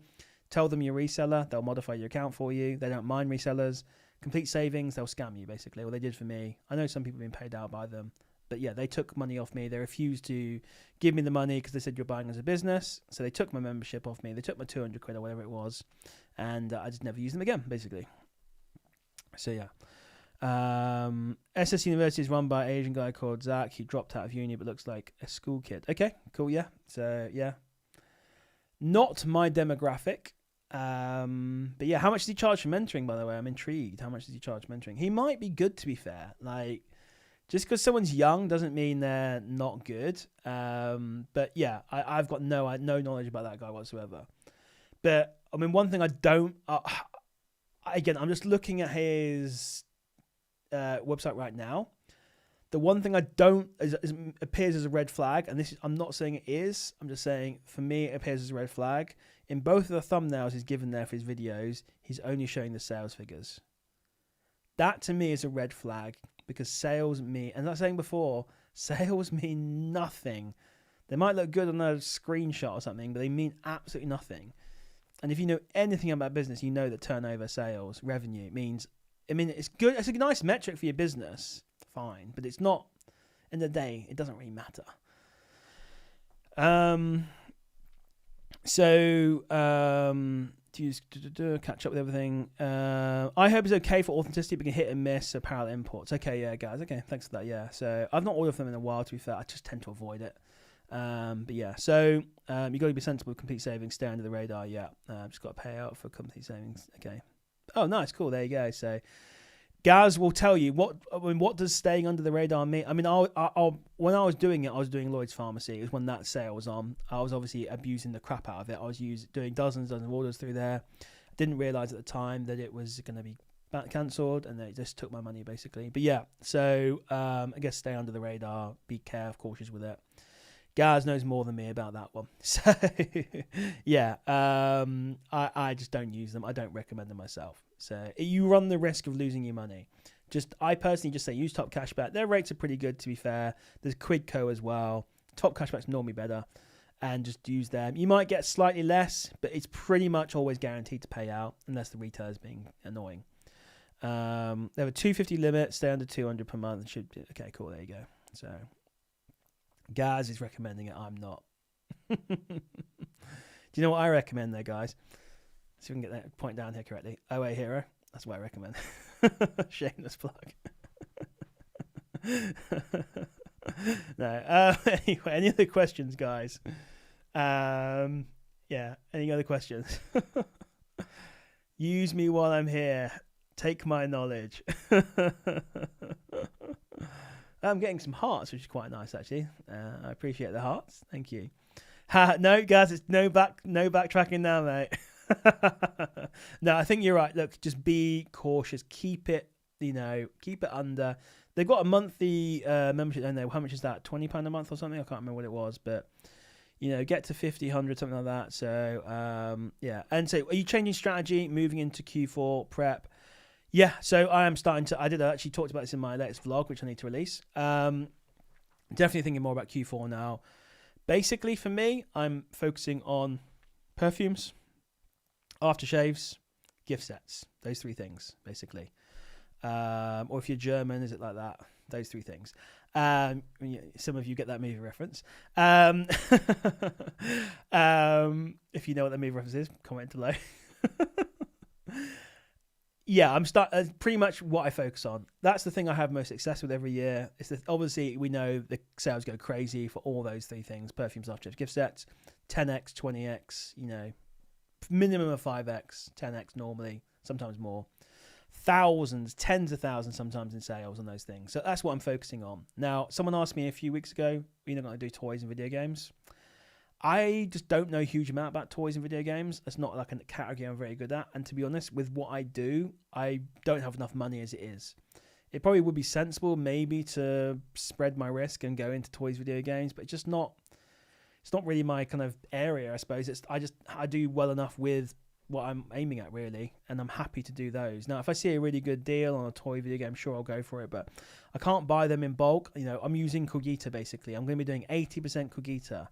Tell them you're a reseller, they'll modify your account for you. They don't mind resellers. Complete savings, they'll scam you, basically. What they did for me. I know some people have been paid out by them. But yeah, they took money off me. They refused to give me the money because they said you're buying as a business. So they took my membership off me. They took my 200 quid or whatever it was. And I just never used them again, basically. So yeah. SS University is run by an Asian guy called Zach. He dropped out of uni but looks like a school kid. Okay, cool, yeah. So yeah. Not my demographic. But yeah, how much does he charge for mentoring, by the way? I'm intrigued. How much does he charge for mentoring? He might be good, to be fair. Like, just because someone's young doesn't mean they're not good. But yeah, I've got no knowledge about that guy whatsoever. But I mean, one thing I don't, again, I'm just looking at his website right now. The one thing I don't appears as a red flag, and I'm not saying it is. I'm just saying for me it appears as a red flag. In both of the thumbnails he's given there for his videos, he's only showing the sales figures. That to me is a red flag because sales mean, and like I was saying before, sales mean nothing. They might look good on a screenshot or something, but they mean absolutely nothing. And if you know anything about business, you know that turnover, sales, revenue means. I mean, it's good. It's a nice metric for your business. Fine, but it's not. In the day, it doesn't really matter. To catch up with everything. iHerb is okay for authenticity, but can hit and miss. So parallel imports. Okay, yeah, guys. Okay, thanks for that. Yeah. So I've not ordered from them in a while. To be fair, I just tend to avoid it. But yeah. So you got to be sensible with complete savings. Stay under the radar. Yeah. Just got to pay out for complete savings. Okay. Oh, nice, cool. There you go. So. Gaz will tell you what does staying under the radar mean. I mean, when I was doing it, I was doing Lloyd's Pharmacy. It was when that sale was on. I was obviously abusing the crap out of it. I was doing dozens of orders through there. Didn't realise at the time that it was going to be cancelled, and they just took my money basically. But yeah, so I guess stay under the radar. Be careful, cautious with it. Gaz knows more than me about that one. So yeah, I just don't use them. I don't recommend them myself. So you run the risk of losing your money. I personally just say use Top Cashback. Their rates are pretty good, to be fair. There's Quidco as well. Top Cashback's normally better, and just use them. You might get slightly less, but it's pretty much always guaranteed to pay out unless the retailer's being annoying. They have a 250 limit. Stay under 200 per month. Okay, cool. There you go. So Gaz is recommending it. I'm not. Do you know what I recommend there, guys? See if we can get that point down here correctly. OA Hero. That's what I recommend. Shameless plug. No. Anyway, any other questions, guys? Yeah. Any other questions? Use me while I'm here. Take my knowledge. I'm getting some hearts, which is quite nice, actually. I appreciate the hearts. Thank you. No, guys, it's no backtracking now, mate. No, I think you're right. Look, just be cautious. Keep it under. They've got a monthly membership, don't they? How much is that? £20 a month or something? I can't remember what it was, but get to 50, 100, something like that. So, yeah. And so, are you changing strategy, moving into Q4 prep? Yeah. So I am starting to. I did actually talked about this in my latest vlog, which I need to release. Definitely thinking more about Q4 now. Basically, for me, I'm focusing on perfumes, aftershaves, gift sets. Those three things, basically. Or if you're German, is it like that? Those three things. Some of you get that movie reference. If you know what that movie reference is, comment below. Yeah, I'm pretty much what I focus on. That's the thing I have most success with every year. Obviously, we know the sales go crazy for all those three things: perfumes, aftershaves, gift sets, 10x, 20x. Minimum of 5x, 10x normally, sometimes more. Thousands, tens of thousands sometimes in sales on those things. So that's what I'm focusing on. Now, someone asked me a few weeks ago, you're not going to do toys and video games. I just don't know a huge amount about toys and video games. It's not like a category I'm very good at. And to be honest, with what I do, I don't have enough money as it is. It probably would be sensible maybe to spread my risk and go into toys, video games, but it's not really my kind of area, I suppose. I do well enough with what I'm aiming at, really, and I'm happy to do those. Now, if I see a really good deal on a toy video game, sure, I'll go for it, but I can't buy them in bulk. I'm using Cogita, basically. I'm going to be doing 80% Cogita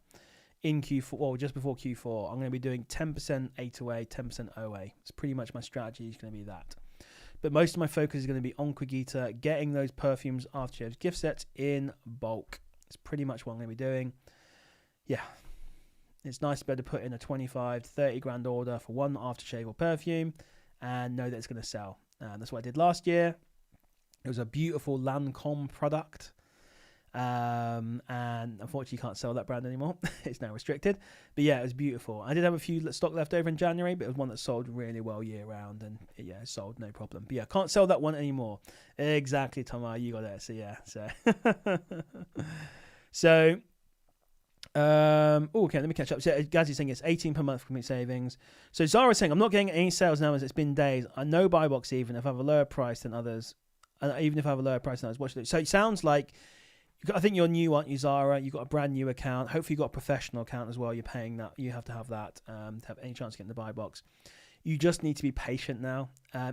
in Q4, or just before Q4. I'm going to be doing 10% A2A, 10% OA. It's pretty much my strategy is going to be that. But most of my focus is going to be on Cogita, getting those perfumes, aftershaves, gift sets in bulk. It's pretty much what I'm going to be doing. Yeah. It's nice to be able to put in a 25 to 30 grand order for one aftershave or perfume and know that it's going to sell. That's what I did last year. It was a beautiful Lancome product. And unfortunately, you can't sell that brand anymore. It's now restricted. But yeah, it was beautiful. I did have a few stock left over in January, but it was one that sold really well year round. And yeah, it sold, no problem. But yeah, can't sell that one anymore. Exactly, Tamar, you got it. So yeah, so... okay, let me catch up. So Gazzy's saying it's 18 per month for complete savings. So Zara's saying I'm not getting any sales now as it's been days. I know buy box even if I have a lower price than others. Even if I have a lower price than others, watch it. So it sounds like I think you're new, aren't you, Zara? You've got a brand new account. Hopefully you've got a professional account as well. You're paying that. You have to have that to have any chance of getting the buy box. You just need to be patient now.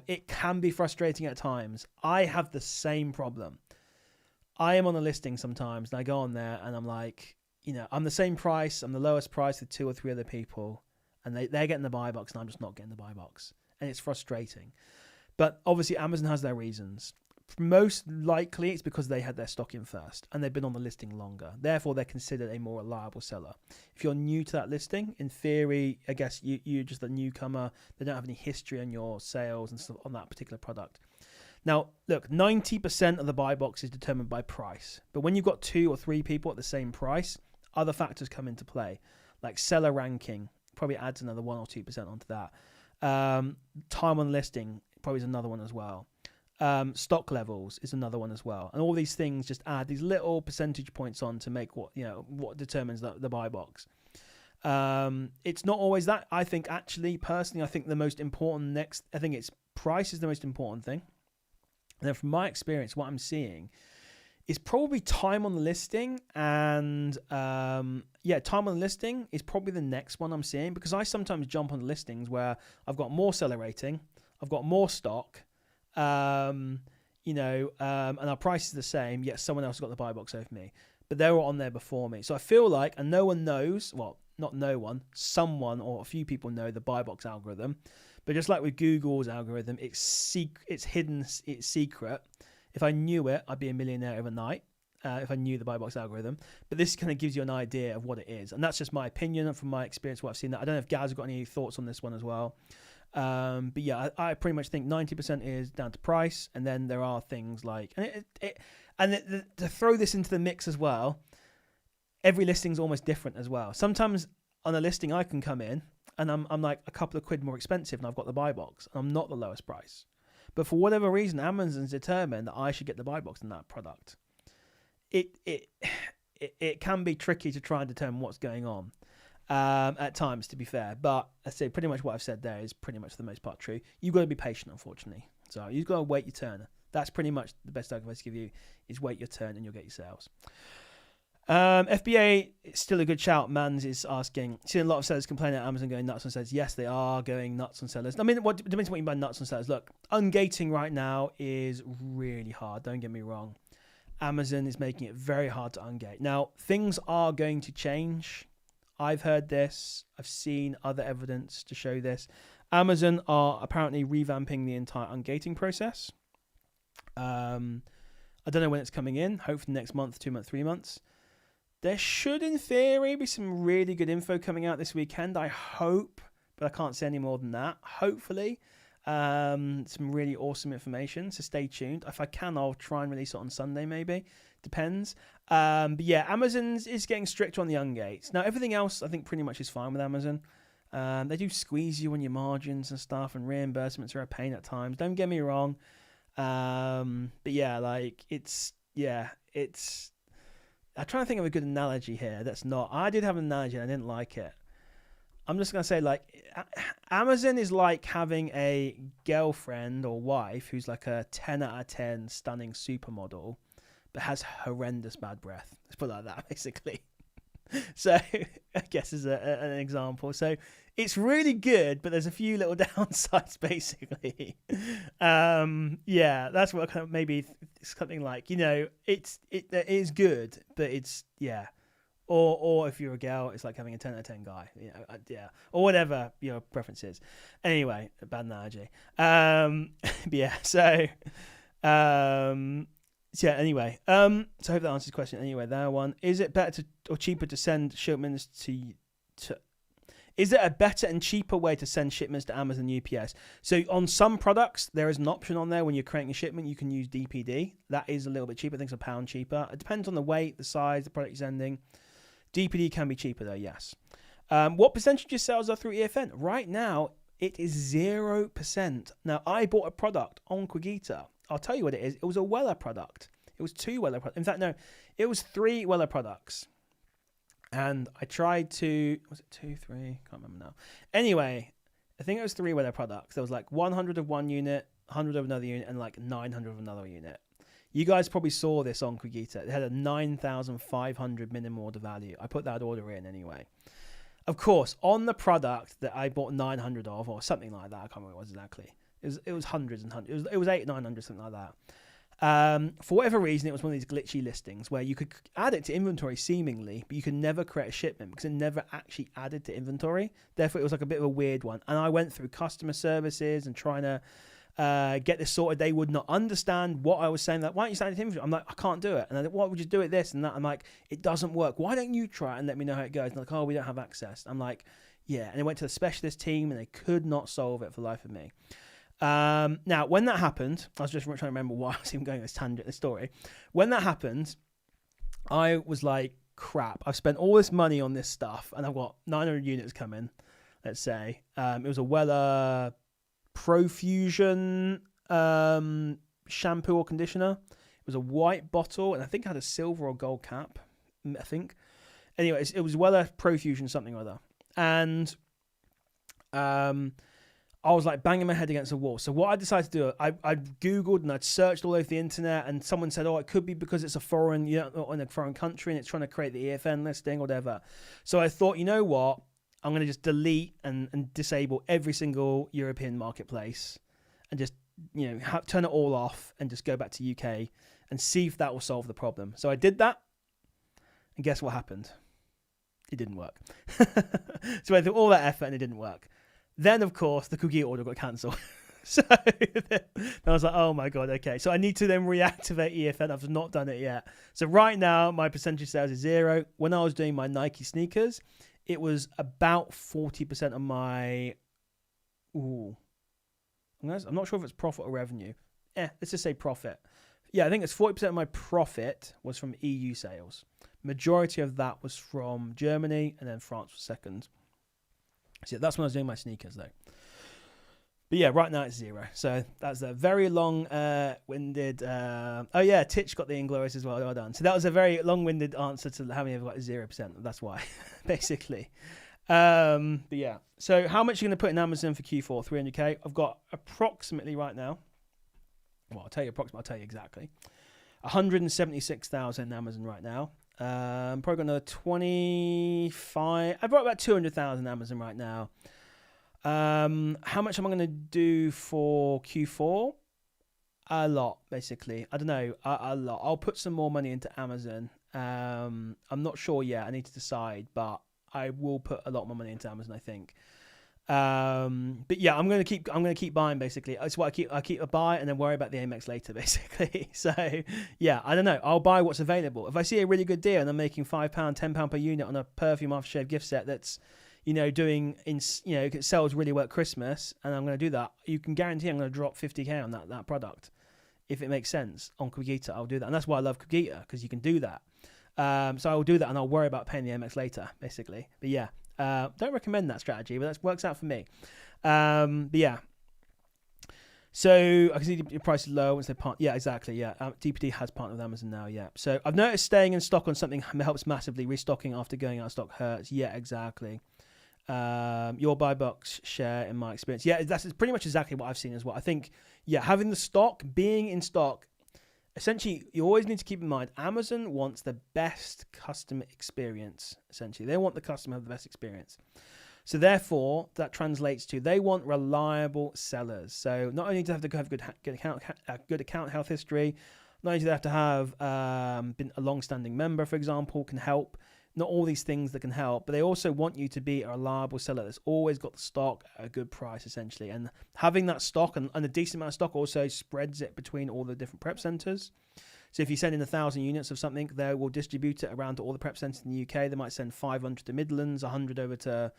It can be frustrating at times. I have the same problem. I am on a listing sometimes and I go on there and I'm like, I'm the same price. I'm the lowest price with 2 or 3 other people, and they're getting the buy box, and I'm just not getting the buy box, and it's frustrating. But obviously, Amazon has their reasons. Most likely, it's because they had their stock in first, and they've been on the listing longer. Therefore, they're considered a more reliable seller. If you're new to that listing, in theory, I guess you're just a newcomer. They don't have any history on your sales and stuff on that particular product. Now, look, 90% of the buy box is determined by price, but when you've got 2 or 3 people at the same price, other factors come into play, like seller ranking probably adds another 1 or 2% onto that. Time on listing probably is another one as well. Stock levels is another one as well. And all these things just add these little percentage points on to make what determines the buy box. It's not always that. I think actually, personally, I think the most important it's price is the most important thing. And then from my experience, what I'm seeing is probably time on the listing, and time on the listing is probably the next one I'm seeing, because I sometimes jump on listings where I've got more seller rating, I've got more stock, and our price is the same, yet someone else has got the buy box over me, but they were on there before me. So I feel like, and no one knows, well, not no one, someone or a few people know the buy box algorithm, but just like with Google's algorithm, it's hidden, it's secret. If I knew it, I'd be a millionaire overnight, if I knew the buy box algorithm. But this kind of gives you an idea of what it is. And that's just my opinion and from my experience, what I've seen. I don't know if Gaz has got any thoughts on this one as well. But yeah, I pretty much think 90% is down to price. And then there are things like, to throw this into the mix as well, every listing is almost different as well. Sometimes on a listing, I can come in and I'm like a couple of quid more expensive, and I've got the buy box, and I'm not the lowest price. But for whatever reason, Amazon's determined that I should get the buy box in that product. It can be tricky to try and determine what's going on at times, to be fair. But I say pretty much what I've said there is pretty much for the most part true. You've got to be patient, unfortunately. So you've got to wait your turn. That's pretty much the best advice to give you is wait your turn and you'll get your sales. FBA, still a good shout. Mans is asking, seeing a lot of sellers complaining at Amazon going nuts on sellers. Yes, they are going nuts on sellers. I mean, what depends on what you mean by nuts on sellers. Look, ungating right now is really hard. Don't get me wrong. Amazon is making it very hard to ungate. Now, things are going to change. I've heard this. I've seen other evidence to show this. Amazon are apparently revamping the entire ungating process. I don't know when it's coming in. Hopefully next month, 2 months, 3 months. There should, in theory, be some really good info coming out this weekend. I hope, but I can't say any more than that. Hopefully, some really awesome information. So stay tuned. If I can, I'll try and release it on Sunday, maybe. Depends. But yeah, Amazon is getting stricter on the ungates. Now, everything else, I think, pretty much is fine with Amazon. They do squeeze you on your margins and stuff, and reimbursements are a pain at times. Don't get me wrong. But yeah, like it's. I'm trying to think of a good analogy here. That's not. I did have an analogy and I didn't like it. I'm just going to say, like, Amazon is like having a girlfriend or wife who's like a 10 out of 10 stunning supermodel, but has horrendous bad breath. Let's put it like that, basically. So I guess as an example. So it's really good, but there's a few little downsides, basically. Yeah, that's what kind of maybe something like, it is good, but it's, yeah. Or if you're a girl, it's like having a 10 out of 10 guy, yeah, or whatever your preference is. Anyway, a bad analogy. Yeah, so, yeah, anyway, so I hope that answers the question. Anyway, that one, is it better or cheaper to send shipments to is it a better and cheaper way to send shipments to Amazon UPS? So on some products, there is an option on there when you're creating a shipment, you can use DPD. That is a little bit cheaper. I think it's £1 cheaper. It depends on the weight, the size, the product you're sending. DPD can be cheaper though, yes. What percentage of your sales are through EFN? Right now, it is 0%. Now, I bought a product on Quigita. I'll tell you what it is. It was a Weller product. It was 2 Weller products. In fact, no, it was 3 Weller products. And I tried to, was it 2, 3? Can't remember now. Anyway, I think it was 3 Weller products. There was like 100 of one unit, 100 of another unit, and like 900 of another unit. You guys probably saw this on Quigita. It had a 9,500 minimum order value. I put that order in anyway. Of course, on the product that I bought 900 of, or something like that, I can't remember what it was exactly. It was hundreds and hundreds. It was 800, 900, something like that. For whatever reason, it was one of these glitchy listings where you could add it to inventory seemingly, but you could never create a shipment because it never actually added to inventory. Therefore, it was like a bit of a weird one. And I went through customer services and trying to get this sorted. They would not understand what I was saying. Like, why don't you send it to inventory? I'm like, I can't do it. And they're like, why would you do it this and that? I'm like, it doesn't work. Why don't you try it and let me know how it goes? And they're like, oh, we don't have access. I'm like, yeah. And I went to the specialist team and they could not solve it for the life of me. Now, when that happened, I was just trying to remember why I was even going on this tangent, this story. When that happened, I was like, crap, I've spent all this money on this stuff and I've got 900 units coming, let's say. It was a Weller Profusion shampoo or conditioner. It was a white bottle and I think it had a silver or gold cap, I think. Anyway, it was Weller Profusion something or other. And I was like banging my head against the wall. So what I decided to do, I Googled and I'd searched all over the internet and someone said, oh, it could be because it's a foreign, in a foreign country and it's trying to create the EFN listing or whatever. So I thought, you know what? I'm going to just delete and disable every single European marketplace and just, turn it all off and just go back to UK and see if that will solve the problem. So I did that. And guess what happened? It didn't work. So I went through all that effort and it didn't work. Then, of course, the Quigita order got cancelled. So then I was like, oh my God, okay. So I need to then reactivate EFN. I've not done it yet. So right now, my percentage of sales is 0. When I was doing my Nike sneakers, it was about 40% of my... I'm not sure if it's profit or revenue. Let's just say profit. Yeah, I think it's 40% of my profit was from EU sales. Majority of that was from Germany, and then France was second. So that's when I was doing my sneakers though. But yeah, right now it's 0. So that's a very long-winded. Oh yeah, Titch got the Inglorious as well. Well done. So that was a very long-winded answer to how many have got 0%. That's why, basically. But yeah. So how much are you going to put in Amazon for Q4? 300k. I've got approximately right now. Well, I'll tell you approximately. I'll tell you exactly. 176,000 in Amazon right now. Probably got another 25. I've got about 200,000 Amazon right now. How much am I going to do for Q4? A lot, basically. I don't know, a lot. I'll put some more money into Amazon. I'm not sure yet. I need to decide, but I will put a lot more money into Amazon, I think. But yeah, I'm gonna keep buying. Basically, that's what I keep a buy and then worry about the Amex later. Basically, so yeah, I don't know. I'll buy what's available. If I see a really good deal and I'm making £5, £10 per unit on a perfume aftershave gift set that's doing it sells really well at Christmas, and I'm going to do that, you can guarantee I'm going to drop 50k on that product. If it makes sense on Cogita, I'll do that. And that's why I love Cogita, because you can do that. So I will do that, and I'll worry about paying the MX later, basically. But yeah, don't recommend that strategy, but that works out for me. But yeah. So I can see the price is low once they partner. Yeah, exactly. Yeah, DPD has partnered with Amazon now. Yeah. So I've noticed staying in stock on something helps massively. Restocking after going out of stock hurts. Yeah, exactly. Your buy box share, in my experience, yeah, that's pretty much exactly what I've seen as well. I think, yeah, having the stock, being in stock, essentially, you always need to keep in mind, Amazon wants the best customer experience. Essentially, they want the customer to have the best experience. So therefore, that translates to they want reliable sellers. So not only do they have to have good account health history, not only do they have to have been a long-standing member, for example, can help. Not all these things that can help, but they also want you to be a reliable seller that's always got the stock at a good price, essentially. And having that stock and a decent amount of stock also spreads it between all the different prep centres. So if you send in 1,000 units of something, they will distribute it around to all the prep centres in the UK. They might send 500 to Midlands, 100 over to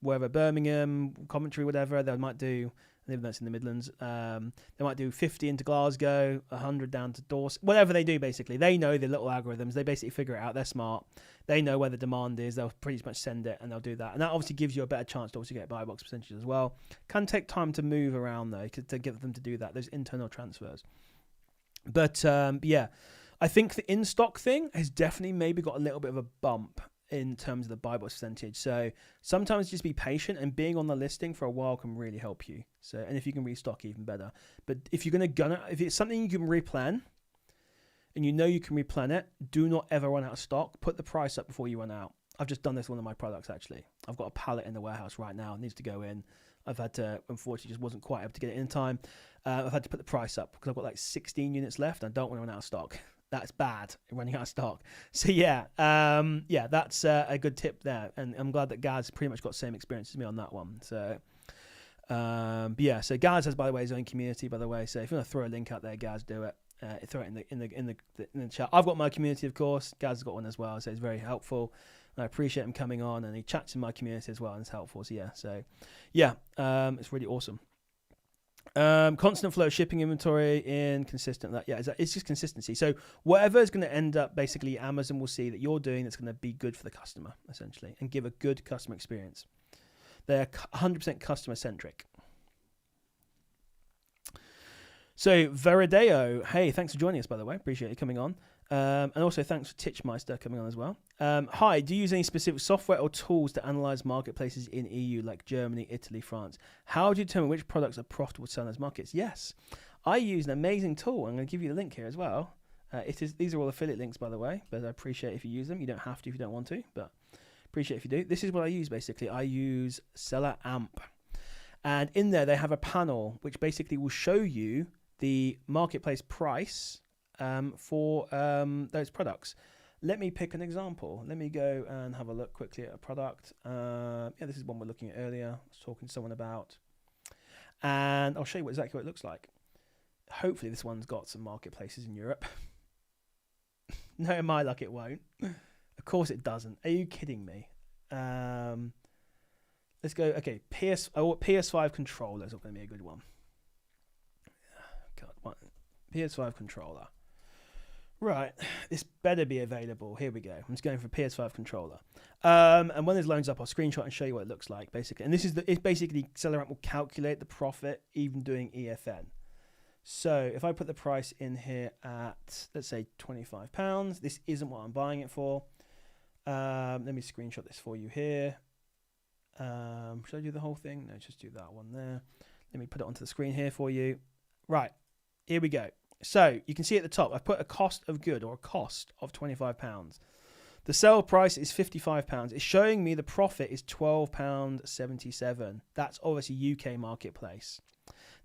wherever, Birmingham, Coventry, whatever. They might do, even though it's in the Midlands, they might do 50 into Glasgow, 100 down to Dorset, whatever they do, basically. They know the little algorithms. They basically figure it out. They're smart. They know where the demand is. They'll pretty much send it, and they'll do that. And that obviously gives you a better chance to also get buy box percentages as well. Can take time to move around, though, to get them to do that. Those internal transfers. But, yeah, I think the in-stock thing has definitely maybe got a little bit of a bump in terms of the buy box percentage. So sometimes just be patient, and being on the listing for a while can really help you. So, and if you can restock, even better. But if you're going to gun it, if it's something you can replan and you know you can replan it, do not ever run out of stock. Put the price up before you run out. I've just done this with one of my products, actually. I've got a pallet in the warehouse right now. It needs to go in. I've had to, unfortunately, just wasn't quite able to get it in time. I've had to put the price up because I've got like 16 units left. And I don't want to run out of stock. That's bad, running out of stock. So yeah, yeah, that's a good tip there, and I'm glad that Gaz pretty much got the same experience as me on that one. So, but yeah, so Gaz has, by the way, his own community, by the way. So if you want to throw a link out there, Gaz, do it. Throw it in the chat. I've got my community, of course. Gaz has got one as well, so it's very helpful. And I appreciate him coming on, and he chats in my community as well, and it's helpful. So yeah, it's really awesome. Constant flow of shipping inventory in consistent. That, yeah, it's just consistency. So whatever is going to end up, basically, Amazon will see that you're doing that's going to be good for the customer, essentially, and give a good customer experience. They're 100% customer centric. So Verideo, hey, thanks for joining us, by the way. Appreciate you coming on. And also thanks for Titchmeister coming on as well. Hi, do you use any specific software or tools to analyze marketplaces in EU like Germany, Italy, France? How do you determine which products are profitable to sell in those markets? Yes, I use an amazing tool. I'm going to give you the link here as well. These are all affiliate links, by the way, but I appreciate if you use them. You don't have to if you don't want to, but appreciate if you do. This is what I use, basically. I use Seller Amp. And in there, they have a panel which basically will show you the marketplace price for those products. Let me pick an example. Let me go and have a look quickly at a product. Yeah, this is one we're looking at earlier. I was talking to someone about. And I'll show you exactly what it looks like. Hopefully this one's got some marketplaces in Europe. No, in my luck it won't. Of course it doesn't. Are you kidding me? Let's go. Okay, PS5 controller is going to be a good one. God, what? PS5 controller. Right, this better be available. Here we go. I'm just going for PS5 controller. And when there's loans up, I'll screenshot and show you what it looks like, basically. And this is it's basically Accelerant will calculate the profit even doing EFN. So if I put the price in here at, let's say, £25, this isn't what I'm buying it for. Let me screenshot this for you here. Should I do the whole thing? No, just do that one there. Let me put it onto the screen here for you. Right, here we go. So you can see at the top, I've put a cost of good or a cost of £25. The sale price is £55. It's showing me the profit is £12.77. That's obviously UK marketplace.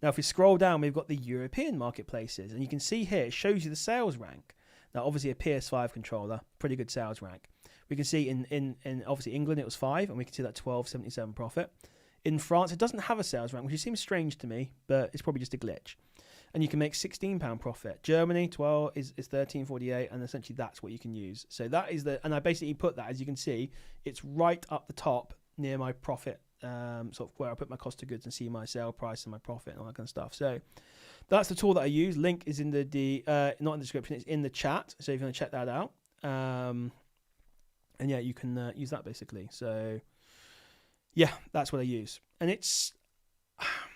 Now, if we scroll down, we've got the European marketplaces, and you can see here, it shows you the sales rank. Now, obviously a PS5 controller, pretty good sales rank. We can see in obviously England, it was 5, and we can see that £12.77 profit. In France, it doesn't have a sales rank, which seems strange to me, but it's probably just a glitch. And you can make £16 profit. Germany, 12 is 13.48, and essentially that's what you can use. So that is and I basically put that, as you can see, it's right up the top near my profit, sort of where I put my cost of goods and see my sale price and my profit and all that kind of stuff. So that's the tool that I use. Link is in the not in the description, it's in the chat. So if you want to check that out, and yeah, you can use that basically. So yeah, that's what I use, and it's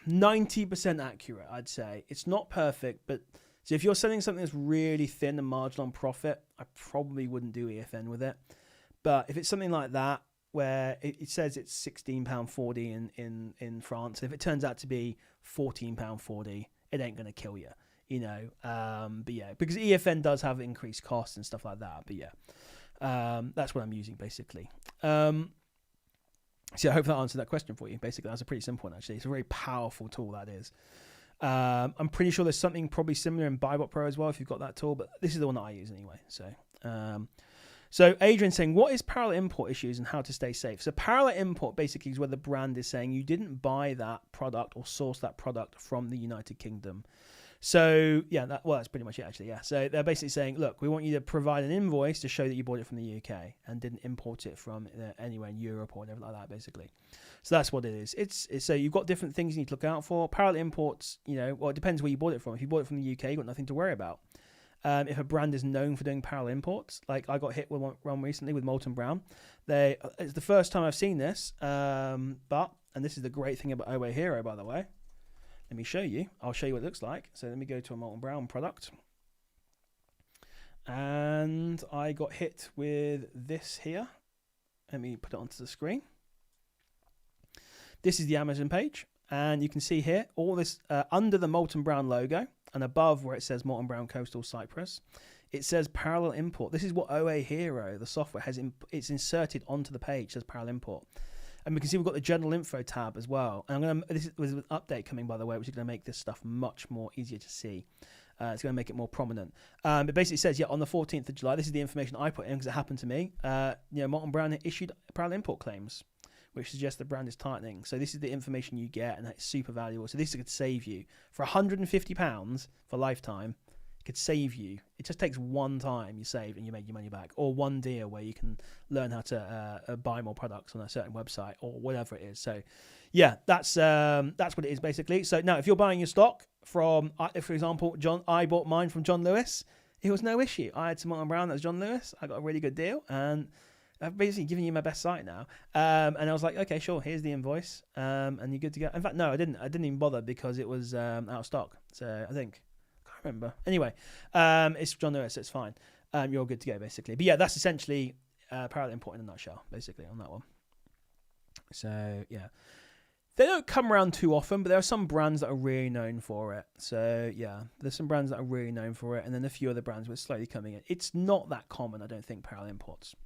90% accurate, I'd say. It's not perfect, but so if you're selling something that's really thin and marginal on profit, I probably wouldn't do EFN with it. But if it's something like that, where it says it's £16.40 in France, and if it turns out to be £14.40, it ain't going to kill you, you know. But yeah, because EFN does have increased costs and stuff like that. But yeah, that's what I'm using basically. So I hope that answered that question for you. Basically, that's a pretty simple one, actually. It's a very powerful tool, that is. I'm pretty sure there's something probably similar in Buybot Pro as well, if you've got that tool, but this is the one that I use anyway. So Adrian saying, what is parallel import issues and how to stay safe? So parallel import basically is where the brand is saying you didn't buy that product or source that product from the United Kingdom. So yeah, that's pretty much it, actually. Yeah. So they're basically saying, look, we want you to provide an invoice to show that you bought it from the UK and didn't import it from anywhere in Europe or whatever like that, basically. So that's what it is. It's so you've got different things you need to look out for. Parallel imports, you know, well, it depends where you bought it from. If you bought it from the UK, you've got nothing to worry about. If a brand is known for doing parallel imports, like I got hit with one recently with Molten Brown. It's the first time I've seen this, and this is the great thing about OA Hero, by the way. Let me show you. I'll show you what it looks like. So let me go to a Molten Brown product. And I got hit with this here. Let me put it onto the screen. This is the Amazon page. And you can see here, all this under the Molten Brown logo and above where it says Molten Brown Coastal Cyprus, it says parallel import. This is what OA Hero, the software, it's inserted onto the page, it says parallel import. And we can see we've got the general info tab as well. And this is an update coming, by the way, which is going to make this stuff much more easier to see. It's going to make it more prominent. It basically says, yeah, on the 14th of July, this is the information I put in because it happened to me. Molten Brown issued parallel import claims, which suggests the brand is tightening. So this is the information you get, and it's super valuable. So this could save you. For £150 for lifetime, it could save you. It just takes one time you save and you make your money back, or one deal where you can learn how to buy more products on a certain website or whatever it is. So yeah, that's what it is basically. So now if you're buying your stock from, for example, I bought mine from John Lewis. It was no issue. I had some Molten Brown that was John Lewis. I got a really good deal, and I've basically given you my best site now. And I was like, okay, sure, here's the invoice, and you're good to go. In fact, no, I didn't even bother because it was out of stock. So I think, I can't remember. Anyway, it's John Lewis, so it's fine. You're good to go, basically. But yeah, that's essentially parallel import in a nutshell, basically, on that one. So yeah. They don't come around too often, but there are some brands that are really known for it. So yeah, there's some brands that are really known for it, and then a few other brands which are slowly coming in. It's not that common, I don't think, parallel imports.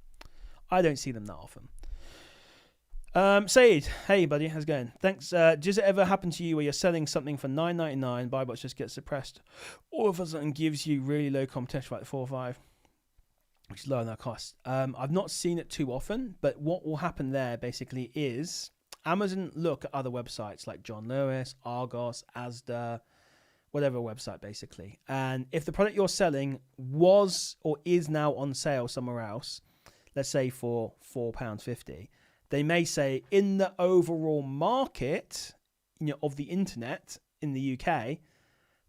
I don't see them that often. Said, hey buddy, how's it going? Thanks. Does it ever happen to you where you're selling something for $9.99, Buybots just gets suppressed, all of a sudden gives you really low competition, like 4 or 5, which is lower than our cost? I've not seen it too often, but what will happen there basically is Amazon look at other websites like John Lewis, Argos, Asda, whatever website basically, and if the product you're selling was or is now on sale somewhere else, let's say for £4.50, they may say in the overall market, of the internet in the UK,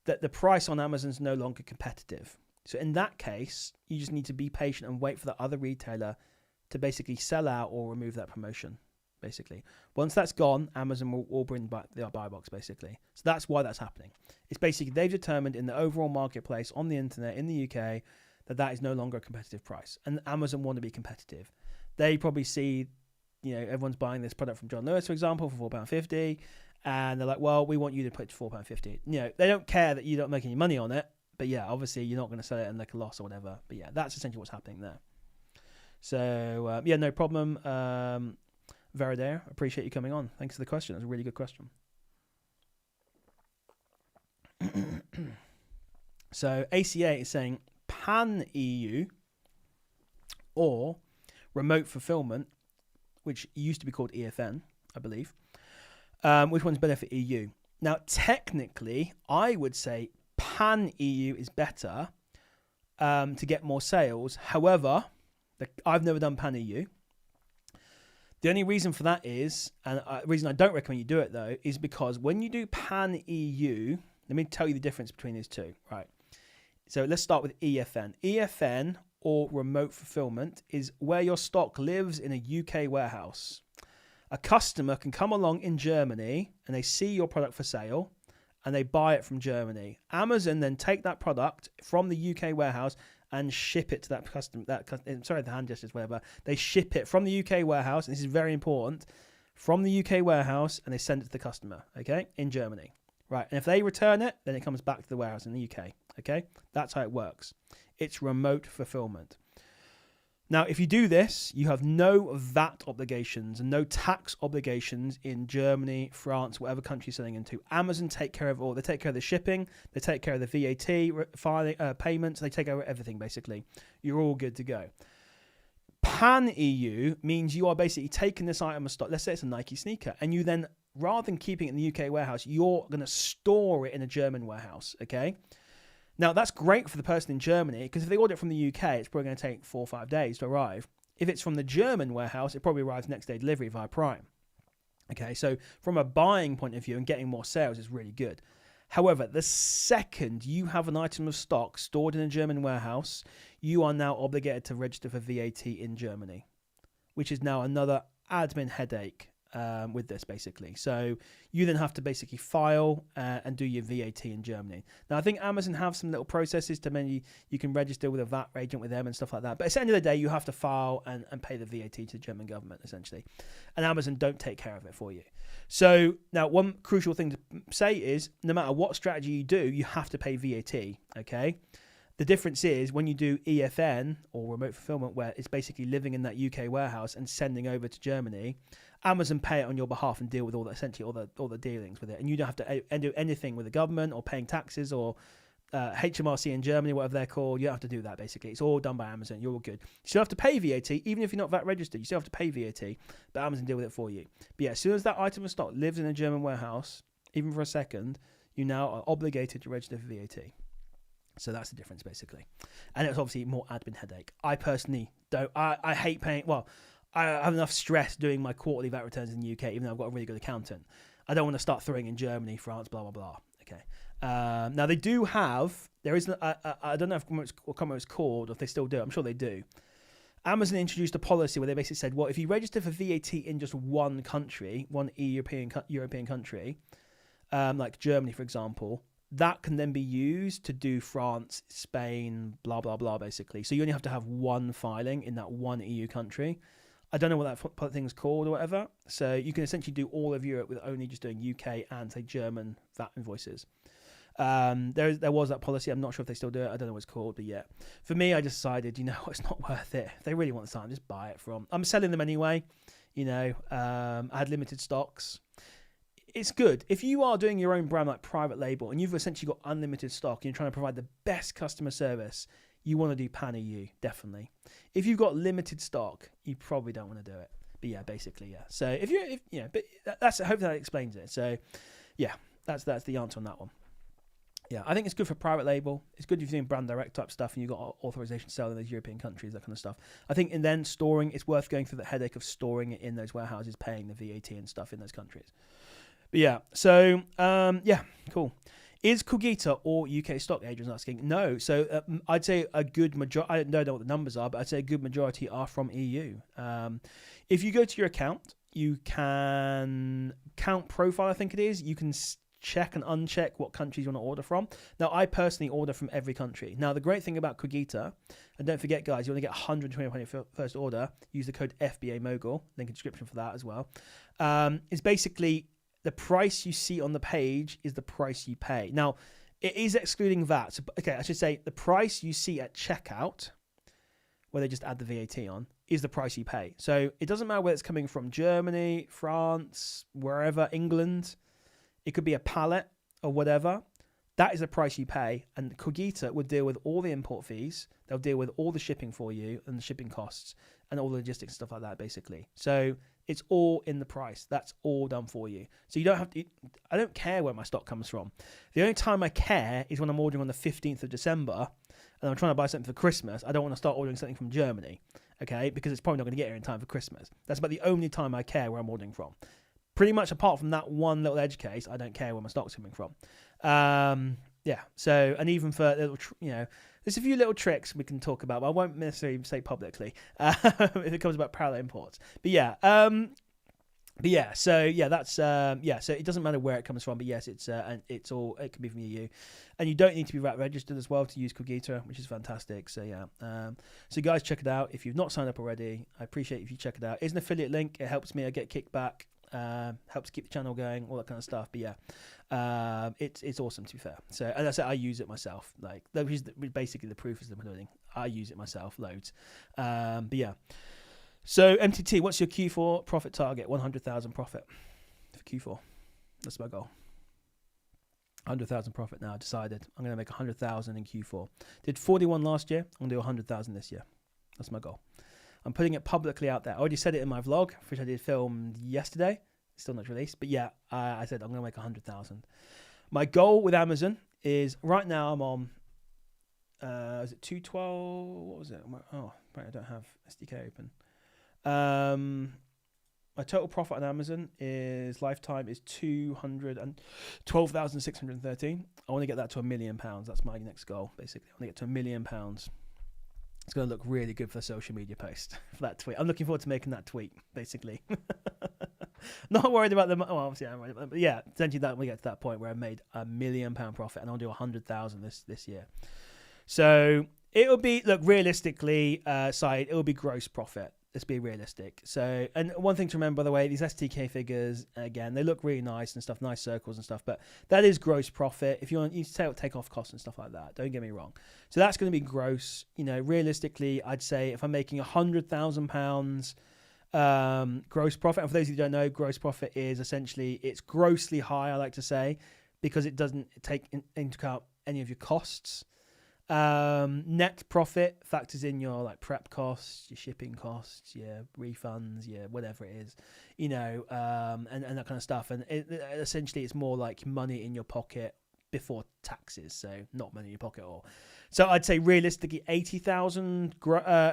that the price on Amazon is no longer competitive. So in that case, you just need to be patient and wait for the other retailer to basically sell out or remove that promotion, basically. Once that's gone, Amazon will bring back the buy box, basically. So that's why that's happening. It's basically they've determined in the overall marketplace on the internet in the UK that is no longer a competitive price. And Amazon want to be competitive. They probably see, everyone's buying this product from John Lewis, for example, for £4.50. And they're like, well, we want you to put it to £4.50. They don't care that you don't make any money on it. But yeah, obviously you're not going to sell it in like a loss or whatever. But yeah, that's essentially what's happening there. So, no problem. Veradare, appreciate you coming on. Thanks for the question. It was a really good question. So, ACA is saying pan-EU or remote fulfillment, which used to be called EFN, I believe. Which one's better for EU? Now, technically, I would say pan-EU is better to get more sales. However, I've never done pan-EU. The only reason for that is, and the reason I don't recommend you do it though, is because when you do pan-EU, let me tell you the difference between these two. Right. So let's start with EFN. EFN, or remote fulfillment, is where your stock lives in a UK warehouse. A customer can come along in Germany and they see your product for sale and they buy it from Germany. Amazon then take that product from the UK warehouse and ship it to that customer. Sorry, the hand gestures, whatever. They ship it from the UK warehouse, and this is very important, from the UK warehouse, and they send it to the customer, okay, in Germany. Right, and if they return it, then it comes back to the warehouse in the UK, okay? That's how it works. It's remote fulfillment. Now, if you do this, you have no VAT obligations and no tax obligations in Germany, France, whatever country you're selling into. Amazon take care of all. They take care of the shipping. They take care of the VAT filing, payments. They take care of everything, basically. You're all good to go. Pan-EU means you are basically taking this item of stock. Let's say it's a Nike sneaker. And you then, rather than keeping it in the UK warehouse, you're going to store it in a German warehouse, okay? Now, that's great for the person in Germany, because if they order it from the UK, it's probably going to take 4 or 5 days to arrive. If it's from the German warehouse, it probably arrives next day delivery via Prime. Okay, so from a buying point of view and getting more sales is really good. However, the second you have an item of stock stored in a German warehouse, you are now obligated to register for VAT in Germany, which is now another admin headache with this, basically. So you then have to basically file and do your VAT in Germany. Now, I think Amazon have some little processes to maybe you can register with a VAT agent with them and stuff like that. But at the end of the day, you have to file and pay the VAT to the German government, essentially. And Amazon don't take care of it for you. So now one crucial thing to say is no matter what strategy you do, you have to pay VAT, okay? The difference is when you do EFN or remote fulfillment, where it's basically living in that UK warehouse and sending over to Germany, Amazon pay it on your behalf and deal with all the dealings with it, and you don't have to do anything with the government or paying taxes or HMRC in Germany, whatever they're called. You don't have to do that. Basically, it's all done by Amazon. You're all good. You still have to pay VAT, even if you're not VAT registered. You still have to pay VAT, but Amazon deal with it for you. But yeah, as soon as that item of stock lives in a German warehouse, even for a second, you now are obligated to register for VAT. So that's the difference, basically. And it's obviously more admin headache. I personally don't. I hate paying. Well, I have enough stress doing my quarterly VAT returns in the UK, even though I've got a really good accountant. I don't want to start throwing in Germany, France, blah, blah, blah. Okay. Now, they do have, there is, I don't know if it's called, or if they still do. I'm sure they do. Amazon introduced a policy where they basically said, well, if you register for VAT in just one country, one European country, like Germany, for example, that can then be used to do France, Spain, blah, blah, blah, basically. So you only have to have one filing in that one EU country. I don't know what that thing's called or whatever. So you can essentially do all of Europe with only just doing UK and, say, German VAT invoices. There was that policy. I'm not sure if they still do it. I don't know what it's called, but yeah. For me, I decided, it's not worth it. If they really want the sign, just buy it from. I'm selling them anyway. I had limited stocks. It's good. If you are doing your own brand like private label and you've essentially got unlimited stock and you're trying to provide the best customer service, you want to do pan-EU, definitely. If you've got limited stock, you probably don't want to do it. But yeah, basically, yeah. So but hopefully that explains it. So yeah, that's the answer on that one. Yeah, I think it's good for private label. It's good if you're doing brand direct type stuff and you've got authorization to sell in those European countries, that kind of stuff. I think in then storing, it's worth going through the headache of storing it in those warehouses, paying the VAT and stuff in those countries. But yeah, so yeah, cool. Is Cogita or UK stock, Adrian's asking? No. So I'd say a good majority, I don't know what the numbers are, but I'd say a good majority are from EU. If you go to your account, you can count profile, I think it is. You can check and uncheck what countries you want to order from. Now, I personally order from every country. Now, the great thing about Cogita, and don't forget, guys, you want to get 120 on your first order, use the code FBA Mogul, link in the description for that as well. It's basically the price you see on the page is the price you pay. Now, it is excluding VAT. So, okay, I should say the price you see at checkout, where they just add the VAT on, is the price you pay. So it doesn't matter whether it's coming from Germany, France, wherever, England. It could be a pallet or whatever. That is the price you pay. And Cogita would deal with all the import fees. They'll deal with all the shipping for you and the shipping costs and all the logistics and stuff like that, basically. So it's all in the price. That's all done for you. So you don't have to, I don't care where my stock comes from. The only time I care is when I'm ordering on the 15th of December and I'm trying to buy something for Christmas. I don't want to start ordering something from Germany, okay? Because it's probably not going to get here in time for Christmas. That's about the only time I care where I'm ordering from. Pretty much apart from that one little edge case, I don't care where my stock's coming from. Yeah, so, and even for little, there's a few little tricks we can talk about, but I won't necessarily say publicly if it comes about parallel imports. But yeah, so it doesn't matter where it comes from, but yes, it can be from EU, and you don't need to be VAT registered as well to use Cogita, which is fantastic. So yeah, so guys, check it out if you've not signed up already. I appreciate if you check it out. It's an affiliate link. It helps me. I get kickback. Helps keep the channel going, all that kind of stuff. But yeah, it's awesome, to be fair. So, as I said, I use it myself. Like, basically the proof is the pudding. I use it myself loads. But yeah. So MTT, what's your Q4 profit target? 100,000 profit for Q4. That's my goal. 100,000 profit now. I decided I'm going to make 100,000 in Q4. Did 41 last year. I'm going to do 100,000 this year. That's my goal. I'm putting it publicly out there. I already said it in my vlog, which I did film yesterday. It's still not released. But yeah, I said I'm going to make 100,000. My goal with Amazon is, right now I'm on, is it 212? What was it? Oh, right, I don't have SDK open. My total profit on Amazon is lifetime is 212,613. I want to get that to £1 million. That's my next goal, basically. I want to get to £1 million. It's going to look really good for a social media post, for that tweet. I'm looking forward to making that tweet, basically. Not worried about them. Well, obviously I'm worried about them. But yeah, essentially that we get to that point where I made £1 million profit and I'll do 100,000 this year. So it'll be, look, realistically, it will be gross profit. Let's be realistic. So, and one thing to remember, by the way, these STK figures, again, they look really nice and stuff, nice circles and stuff, but that is gross profit. If you want, you take off costs and stuff like that. Don't get me wrong. So that's going to be gross. Realistically, I'd say if I'm making £100,000 gross profit, and for those of you who don't know, gross profit is essentially, it's grossly high, I like to say, because it doesn't take into account any of your costs. Net profit factors in your like prep costs, your shipping costs, your refunds, your whatever it is, and that kind of stuff. And essentially it's more like money in your pocket before taxes. So not money in your pocket at all. So I'd say realistically 80,000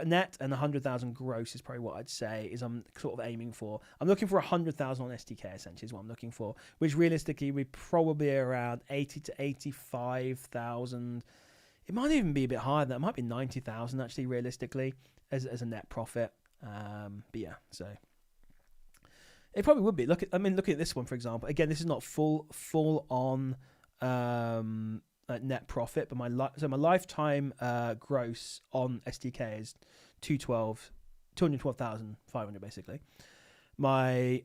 net and 100,000 gross is probably what I'd say is I'm sort of aiming for. I'm looking for 100,000 on STK essentially is what I'm looking for, which realistically we probably around 80 to 85,000. It might even be a bit higher than that. It might be 90,000 actually, realistically, as a net profit. But yeah, so it probably would be. Look at this one, for example. Again, this is not full on net profit, but my lifetime gross on SDK is 212,500 basically. My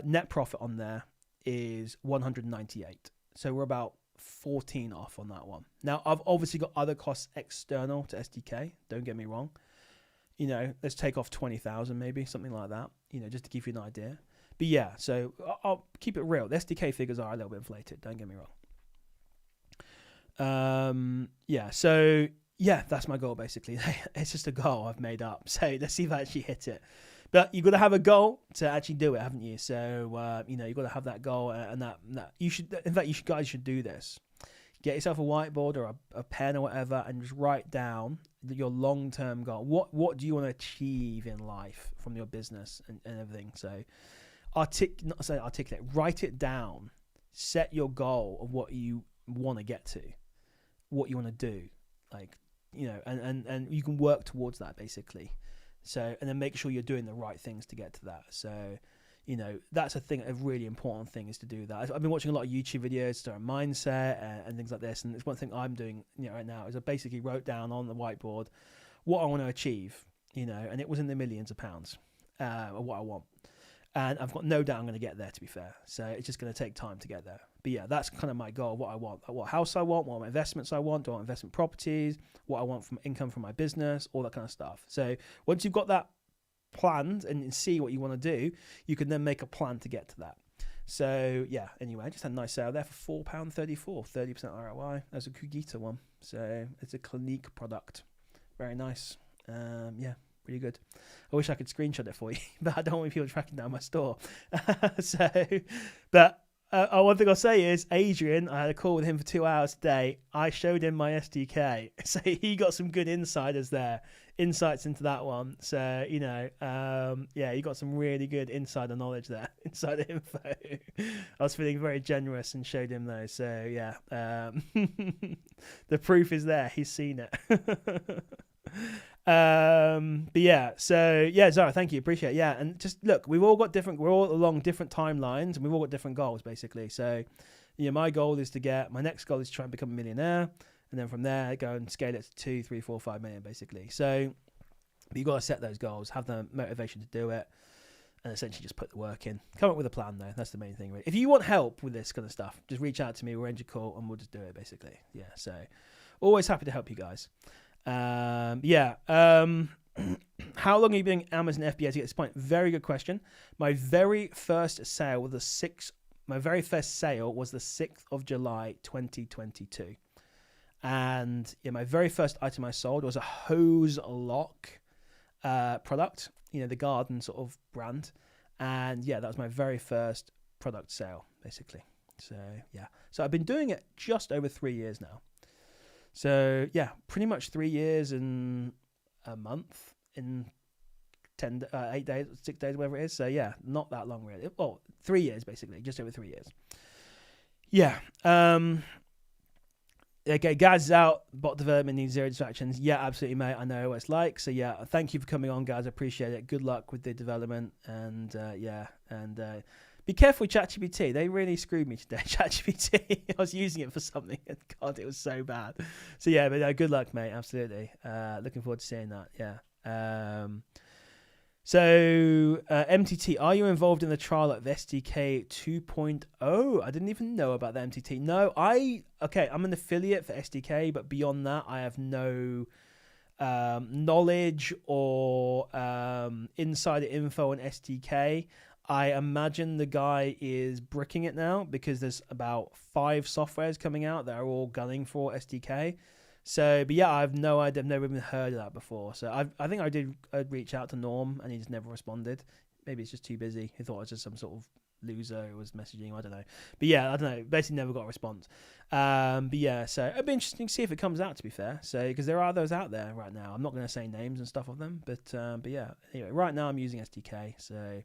net profit on there is 198. So we're about 14 off on that one. Now I've obviously got other costs external to SDK, don't get me wrong. Let's take off 20,000 maybe, something like that, just to give you an idea. But yeah, so I'll keep it real. The SDK figures are a little bit inflated, don't get me wrong. So yeah, that's my goal basically. It's just a goal I've made up, so let's see if I actually hit it. But you've got to have a goal to actually do it, haven't you? So, you've got to have that goal, and that you should, in fact, guys should do this. Get yourself a whiteboard or a pen or whatever, and just write down your long-term goal. What do you want to achieve in life from your business and everything? So, write it down. Set your goal of what you want to get to, what you want to do, like, you know, and you can work towards that basically. So, and then make sure you're doing the right things to get to that. So, you know, that's a really important thing, is to do that. I've been watching a lot of YouTube videos on mindset and things like this, and it's one thing I'm doing, you know, right now, is I basically wrote down on the whiteboard what I want to achieve, you know, and it was in the millions of pounds, of what I want. And I've got no doubt I'm going to get there, to be fair. So it's just going to take time to get there. But yeah, that's kind of my goal, what I want, what house I want, what investments I want, do I want investment properties, what I want from income from my business, all that kind of stuff. So once you've got that planned and see what you want to do, you can then make a plan to get to that. So yeah, anyway, I just had a nice sale there for £4.34, 30% ROI. That's a Kugita one. So it's a Clinique product. Very nice. Yeah. Really good. I wish I could screenshot it for you, but I don't want people tracking down my store. But one thing I'll say is, Adrian, I had a call with him for 2 hours today. I showed him my SDK, so he got some good insights into that one. So, you know, yeah, he got some really good insider knowledge there, insider info. I was feeling very generous and showed him those. So yeah, the proof is there. He's seen it. But yeah, so yeah, Zara, thank you, appreciate it. Yeah, and just look, we're all along different timelines, and we've all got different goals basically. So, you know, my next goal is to try and become a millionaire, and then from there go and scale it to 2, 3, 4, 5 million basically. So you got to set those goals, have the motivation to do it, and essentially just put the work in. Come up with a plan though, that's the main thing really. If you want help with this kind of stuff, just reach out to me, we'll arrange a call and we'll just do it basically. Yeah, so always happy to help you guys. How long have you been in Amazon FBA to get to this point? Very good question. My very first sale was the 6th of July 2022, and yeah, my very first item I sold was a hose lock product, you know, the garden sort of brand, and yeah, that was my very first product sale basically. So yeah, so I've been doing it just over 3 years now. So yeah, pretty much 3 years and a month, in 8 days, 6 days, whatever it is. So yeah, not that long really. Well, 3 years basically, just over 3 years. Yeah. Okay, Gaz is out. Bot development needs 0 distractions. Yeah, absolutely, mate. I know what it's like. So yeah, thank you for coming on, guys. I appreciate it. Good luck with the development, and be careful with ChatGPT. They really screwed me today. ChatGPT. I was using it for something, and God, it was so bad. So yeah, but good luck, mate. Absolutely. Looking forward to seeing that. Yeah. So MTT, are you involved in the trial of SDK 2.0? I didn't even know about the MTT. No, I'm an affiliate for SDK, but beyond that, I have no knowledge or insider info on SDK. I imagine the guy is bricking it now, because there's about 5 softwares coming out that are all gunning for SDK. So, but yeah, I have no idea. I've never even heard of that before. So I think I'd reach out to Norm, and he just never responded. Maybe he's just too busy. He thought I was just some sort of loser who was messaging. I don't know. But yeah, I don't know. Basically never got a response. But yeah, so it'd be interesting to see if it comes out, to be fair. So, because there are those out there right now. I'm not going to say names and stuff of them. But yeah, anyway, right now I'm using SDK. So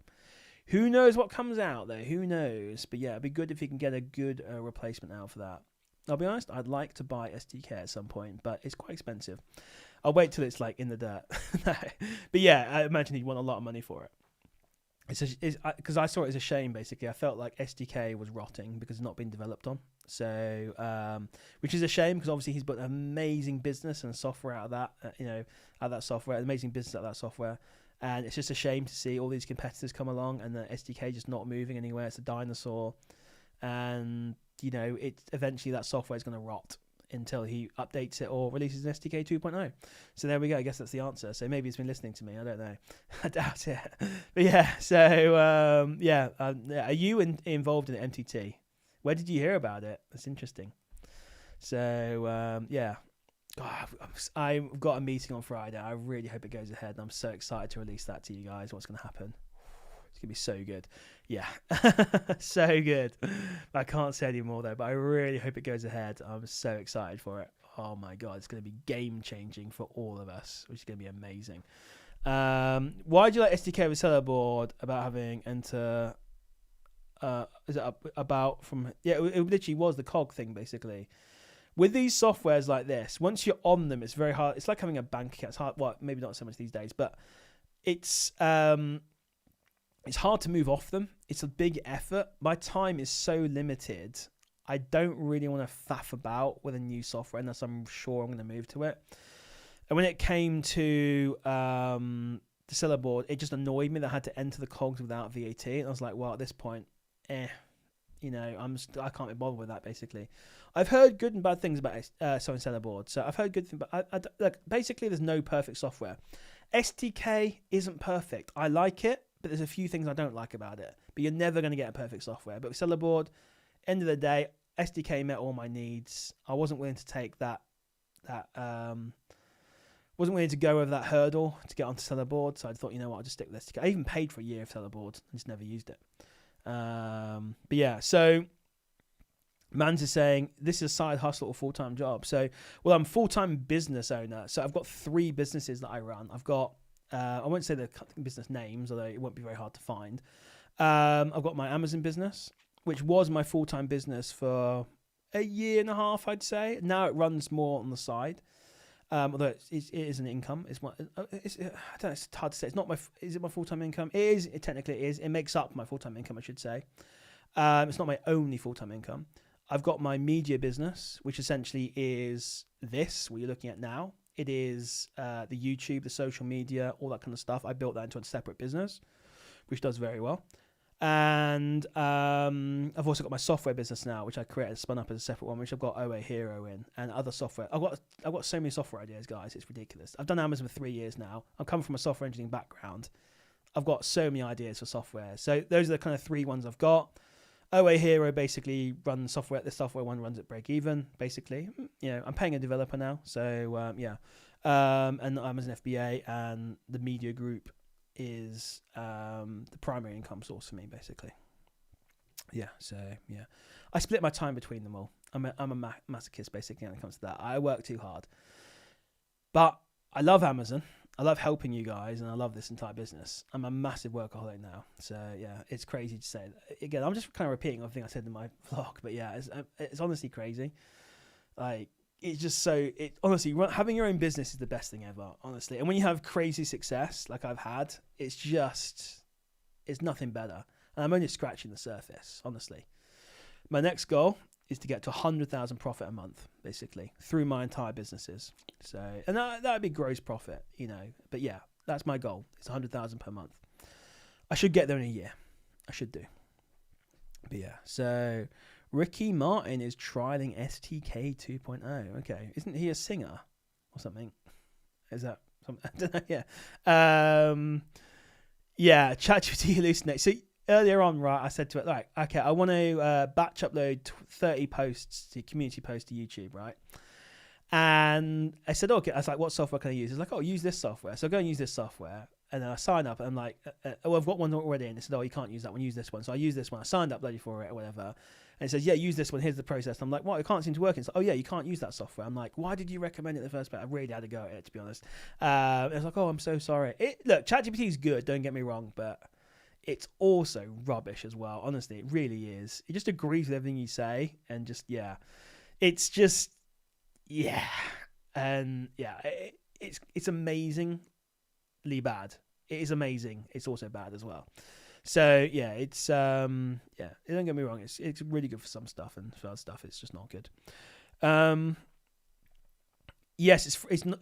who knows what comes out though? Who knows? But yeah, it'd be good if you can get a good replacement out for that. I'll be honest, I'd like to buy SDK at some point, but it's quite expensive. I'll wait till it's like in the dirt. But yeah, I imagine he'd want a lot of money for it. Because I saw it as a shame, basically. I felt like SDK was rotting because it's not been developed on. So, which is a shame, because obviously he's built an amazing business and software out of that, out of that software, amazing business out of that software. And it's just a shame to see all these competitors come along and the SDK just not moving anywhere. It's a dinosaur. And eventually that software is going to rot until he updates it or releases an SDK 2.0. So there we go. I guess that's the answer. So maybe he's been listening to me. I don't know. I doubt it. But yeah. So are you involved in MTT? Where did you hear about it? That's interesting. So yeah. I've got a meeting on Friday. I really hope it goes ahead. And I'm so excited to release that to you guys. What's going to happen? It's going to be so good. Yeah, so good. I can't say any more though, but I really hope it goes ahead. I'm so excited for it. Oh my God, it's going to be game changing for all of us, which is going to be amazing. Why do you like SDK with Seller Board about having enter is it about from? Yeah, it literally was the cog thing basically. With these softwares like this, once you're on them, it's very hard. It's like having a bank account. It's hard. Well, maybe not so much these days, but it's hard to move off them. It's a big effort. My time is so limited. I don't really want to faff about with a new software unless I'm sure I'm going to move to it. And when it came to the seller board, it just annoyed me that I had to enter the cogs without VAT. And I was like, well, at this point, I can't be bothered with that. Basically, I've heard good and bad things about selling seller board. So I've heard good things, but basically, there's no perfect software. STK isn't perfect. I like it, but there's a few things I don't like about it. But you're never going to get a perfect software. But with seller board, end of the day, SDK met all my needs. I wasn't willing to take wasn't willing to go over that hurdle to get onto seller board. So I thought, you know what, I'll just stick with SDK. I even paid for a year of seller board and just never used it. But yeah, so Mans is saying this is a side hustle or full-time job. So, well, I'm a full-time business owner. So I've got 3 businesses that I run. I've got, I won't say the business names, although it won't be very hard to find. I've got my Amazon business, which was my full-time business for a year and a half, I'd say. Now it runs more on the side. Although it is an income. I don't know, it's hard to say. It's not is it my full-time income? It is. Technically it is. It makes up my full-time income, I should say. It's not my only full-time income. I've got my media business, which essentially is what you're looking at now. It is the YouTube, the social media, all that kind of stuff. I built that into a separate business, which does very well. And I've also got my software business now, which I spun up as a separate one, which I've got OA Hero in and other software. I've got so many software ideas, guys. It's ridiculous. I've done Amazon for 3 years now. I'm coming from a software engineering background. I've got so many ideas for software. So those are the kind of 3 ones I've got. OA Hero basically runs software. The software one runs at break even, basically. I'm paying a developer now. So and Amazon FBA and the media group is the primary income source for me, basically. I split my time between them all. I'm a masochist, basically, when it comes to that. I work too hard, but I love Amazon. I love helping you guys, and I love this entire business. I'm a massive workaholic now, so yeah, it's crazy to say. Again, I'm just kind of repeating everything I said in my vlog, but yeah, it's honestly crazy. Like, it's just so, honestly, having your own business is the best thing ever, honestly. And when you have crazy success like I've had, it's nothing better. And I'm only scratching the surface, honestly. My next goal is to get to 100,000 profit a month, basically, through my entire businesses. So, and that would be gross profit, But yeah, that's my goal. It's 100,000 per month. I should get there in a year. I should do. But yeah, so Ricky Martin is trialing STK 2.0. Okay, isn't he a singer or something? Is that something? I don't know. Yeah. ChatGPT hallucinates. So earlier on, right, I said to it, like, okay, I want to batch upload 30 community posts to YouTube, right? And I said, okay. I was like, what software can I use? It's like, use this software. So I go and use this software. And then I sign up, and I'm like, I've got one already. And it said, you can't use that one. Use this one. So I use this one. I signed up bloody for it or whatever. And it says, yeah, use this one. Here's the process. And I'm like, it can't seem to work. And it's like, you can't use that software. I'm like, why did you recommend it in the first place? I really had to go at it, to be honest. It's like, I'm so sorry. Look, ChatGPT is good. Don't get me wrong, but it's also rubbish as well. Honestly, it really is. It just agrees with everything you say, and just it's just and it's amazingly bad. It is amazing. It's also bad as well. So yeah, it's don't get me wrong. It's really good for some stuff, and for other stuff, it's just not good. Yes,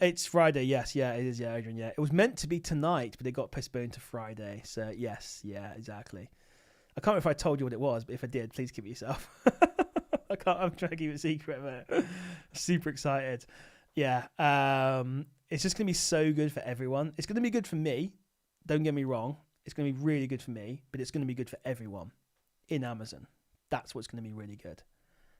it's Friday. Yes, yeah, it is. Yeah, Adrian. Yeah, it was meant to be tonight, but it got postponed to Friday. So yes, yeah, exactly. I can't remember if I told you what it was, but if I did, please keep it yourself. I'm trying to keep it a secret, but super excited. Yeah, it's just gonna be so good for everyone. It's gonna be good for me. Don't get me wrong. It's gonna be really good for me, but it's gonna be good for everyone in Amazon. That's what's gonna be really good.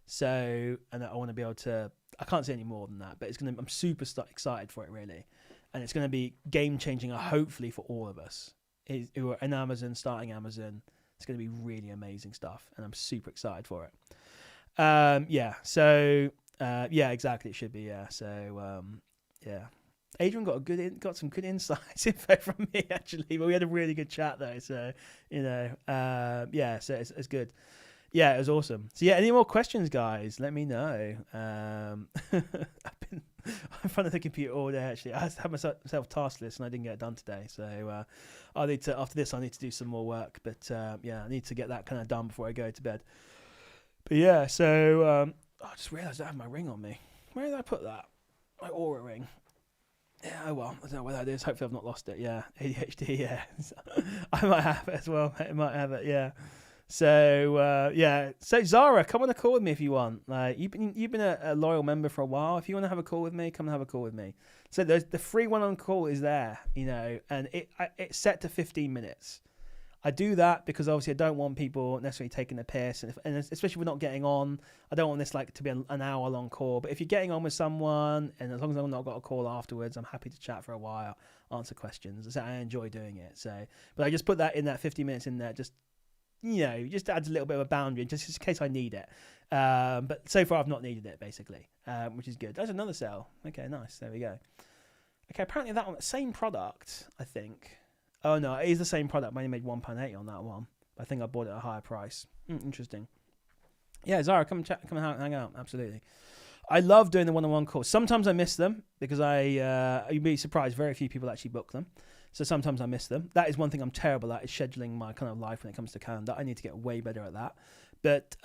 So, and I want to be able to, I can't say any more than that, but I'm super excited for it, really. And it's going to be game changing, hopefully, for all of us who are in Amazon, starting Amazon. It's going to be really amazing stuff, and I'm super excited for it. So, exactly, it should be, yeah. So, Adrian got some good insights info from me actually, but we had a really good chat though. So yeah, so it's good. Yeah, it was awesome. So yeah, any more questions, guys? Let me know. I've been in front of the computer all day actually. I had myself task list and I didn't get it done today. So I need to, after this I need to do some more work. But yeah, I need to get that kind of done before I go to bed. But yeah, so I just realised I have my ring on me. Where did I put that? My Aura ring. Yeah, oh well, I don't know where that is. Hopefully I've not lost it. Yeah, ADHD, yeah. I might have it as well. I might have it, yeah. So yeah, so Zara, come on a call with me if you want. Like you've been a loyal member for a while. If you want to have a call with me, come and have a call with me. So the free one on call is there, and it's set to 15 minutes. I do that because obviously I don't want people necessarily taking the piss, and especially if we're not getting on, I don't want this like to be an hour long call. But if you're getting on with someone, and as long as I've not got a call afterwards, I'm happy to chat for a while, answer questions. So I enjoy doing it. So, but I just put that in that 50 minutes in there, just just adds a little bit of a boundary, just in case I need it. But so far I've not needed it basically, which is good. There's another sale. Okay, nice. There we go. Okay, apparently that one, same product, I think. Oh no, it is the same product. I only made £1.80 on that one. I think I bought it at a higher price. Interesting. Yeah, Zara, come chat, come hang out. Absolutely. I love doing the one-on-one calls. Sometimes I miss them because you'd be surprised, very few people actually book them. So sometimes I miss them. That is one thing I'm terrible at, is scheduling my kind of life when it comes to calendar. I need to get way better at that. But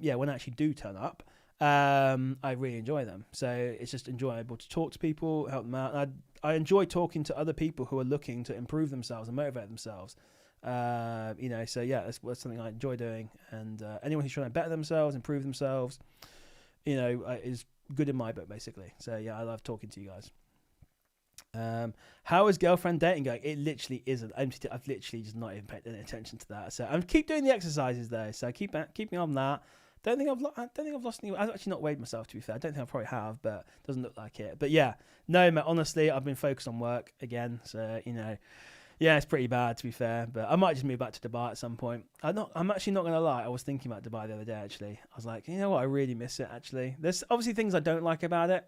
yeah, when I actually do turn up, I really enjoy them. So it's just enjoyable to talk to people, help them out. And I enjoy talking to other people who are looking to improve themselves and motivate themselves. So yeah, that's something I enjoy doing. And anyone who's trying to better themselves, improve themselves, is good in my book, basically. So yeah, I love talking to you guys. How is girlfriend dating going? It literally isn't. I've literally just not even paid any attention to that. So I'm keep doing the exercises though. So keep me on that. I don't think I've lost any. I've actually not weighed myself, to be fair. I don't think I probably have, but it doesn't look like it. But yeah, no, mate, honestly, I've been focused on work again. So yeah, it's pretty bad, to be fair. But I might just move back to Dubai at some point. I'm actually not gonna lie. I was thinking about Dubai the other day. Actually, I was like, you know what? I really miss it. Actually, there's obviously things I don't like about it.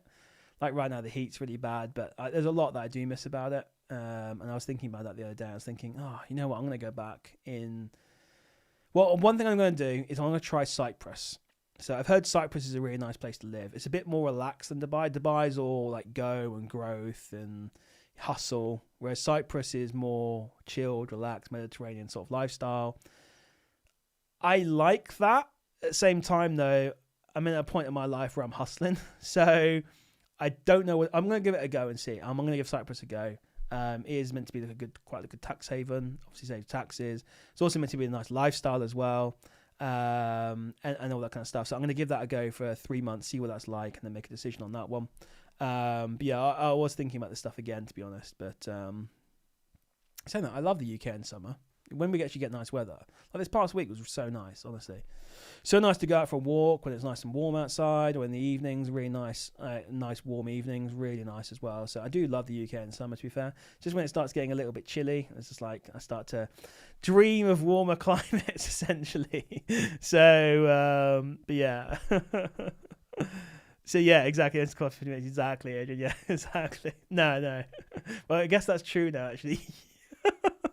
Like right now, the heat's really bad, but there's a lot that I do miss about it. And I was thinking about that the other day. I was thinking, oh, you know what? I'm gonna go back in. Well, one thing I'm going to do is I'm going to try Cyprus. So I've heard Cyprus is a really nice place to live. It's a bit more relaxed than Dubai. Dubai's all like go and growth and hustle, whereas Cyprus is more chilled, relaxed, Mediterranean sort of lifestyle. I like that. At the same time, though, I'm in a point in my life where I'm hustling. So I don't know. I'm going to give it a go and see. I'm going to give Cyprus a go. It is meant to be quite a good tax haven. Obviously, saves taxes. It's also meant to be a nice lifestyle as well, and all that kind of stuff. So I'm going to give that a go for 3 months, see what that's like, and then make a decision on that one. But yeah, I was thinking about this stuff again, to be honest. But saying that, I love the UK in summer. When we actually get nice weather, like this past week was so nice, honestly. So nice to go out for a walk when it's nice and warm outside, or in the evenings, really nice warm evenings, really nice as well. So I do love the UK in summer, to be fair. Just when it starts getting a little bit chilly, it's just like I start to dream of warmer climates, essentially. So, but yeah. So yeah, exactly. It's cost 50 minutes. Exactly, Adrian. Yeah, exactly. No. Well, I guess that's true now, actually.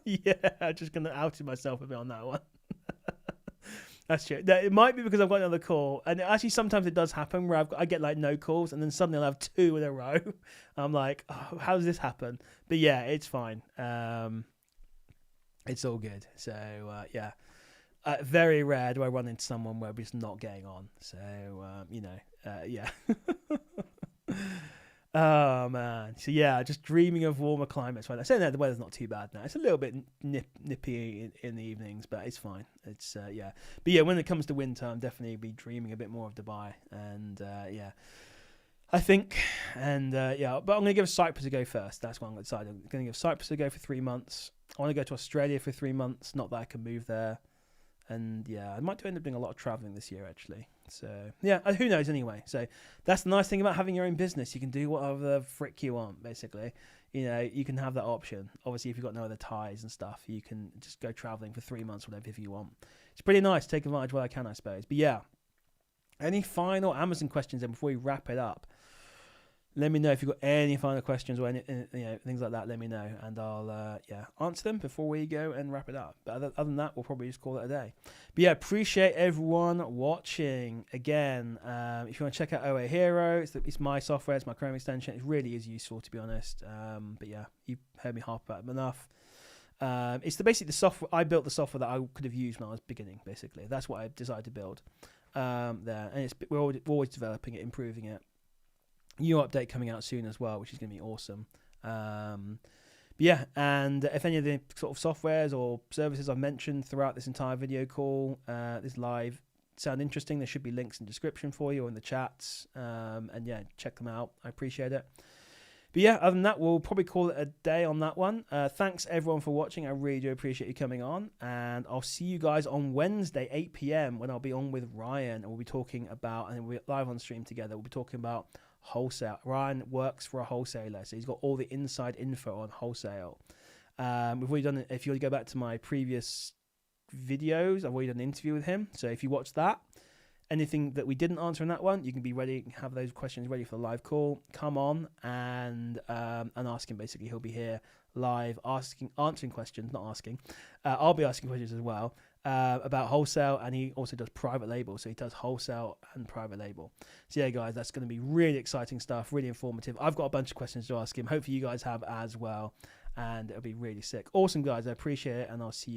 Yeah, I'm just going to out myself a bit on that one. That's true. It might be because I've got another call. And actually, sometimes it does happen where I get like no calls and then suddenly I'll have 2 in a row. I'm like, oh, how does this happen? But yeah, it's fine. It's all good. So yeah. Very rare do I run into someone where we're just not getting on. So, yeah. Oh man, so yeah, just dreaming of warmer climates. Right, I say that the weather's not too bad now. It's a little bit nippy in the evenings, but it's fine. It's yeah, but yeah, when it comes to winter, I'm definitely be dreaming a bit more of Dubai, and yeah, I think, and yeah, but I'm gonna give Cyprus a go first. That's what I'm decided. I'm gonna give Cyprus a go for 3 months. I want to go to Australia for 3 months. Not that I can move there. And yeah, I might end up doing a lot of traveling this year, actually. So yeah, who knows anyway. So that's the nice thing about having your own business. You can do whatever the frick you want, basically. You can have that option. Obviously, if you've got no other ties and stuff, you can just go traveling for 3 months, whatever, if you want. It's pretty nice. Take advantage while I can, I suppose. But yeah, any final Amazon questions then before we wrap it up? let me know if you've got any final questions or any things like that. Let me know, and I'll answer them before we go and wrap it up. But other than that, we'll probably just call it a day. But yeah, appreciate everyone watching again. If you want to check out OA Hero, it's my software, it's my Chrome extension. It really is useful, to be honest. But yeah, you've heard me harp about it enough. It's basically the software. I built the software that I could have used when I was beginning. Basically, that's what I decided to build there, and we're always developing it, improving it. New update coming out soon as well, which is going to be awesome. But yeah, and if any of the sort of softwares or services I've mentioned throughout this entire video call, this live, sound interesting, there should be links in the description for you or in the chats. And yeah, check them out. I appreciate it. But yeah, other than that, we'll probably call it a day on that one. Thanks everyone for watching. I really do appreciate you coming on. And I'll see you guys on Wednesday, 8 p.m. when I'll be on with Ryan. And we'll be talking about, and we're live on stream together, we'll be talking about wholesale. Ryan works for a wholesaler, so he's got all the inside info on wholesale. We've already done it. If you want to go back to my previous videos, I've already done an interview with him. So if you watch that, anything that we didn't answer in that one, you can be ready, have those questions ready for the live call. Come on and ask him. Basically, he'll be here live answering questions, not asking. I'll be asking questions as well about wholesale, and he also does private label. So he does wholesale and private label. So yeah, guys, that's going to be really exciting stuff, really informative. I've got a bunch of questions to ask him. Hopefully you guys have as well, and it'll be really sick. Awesome, guys. I appreciate it, and I'll see you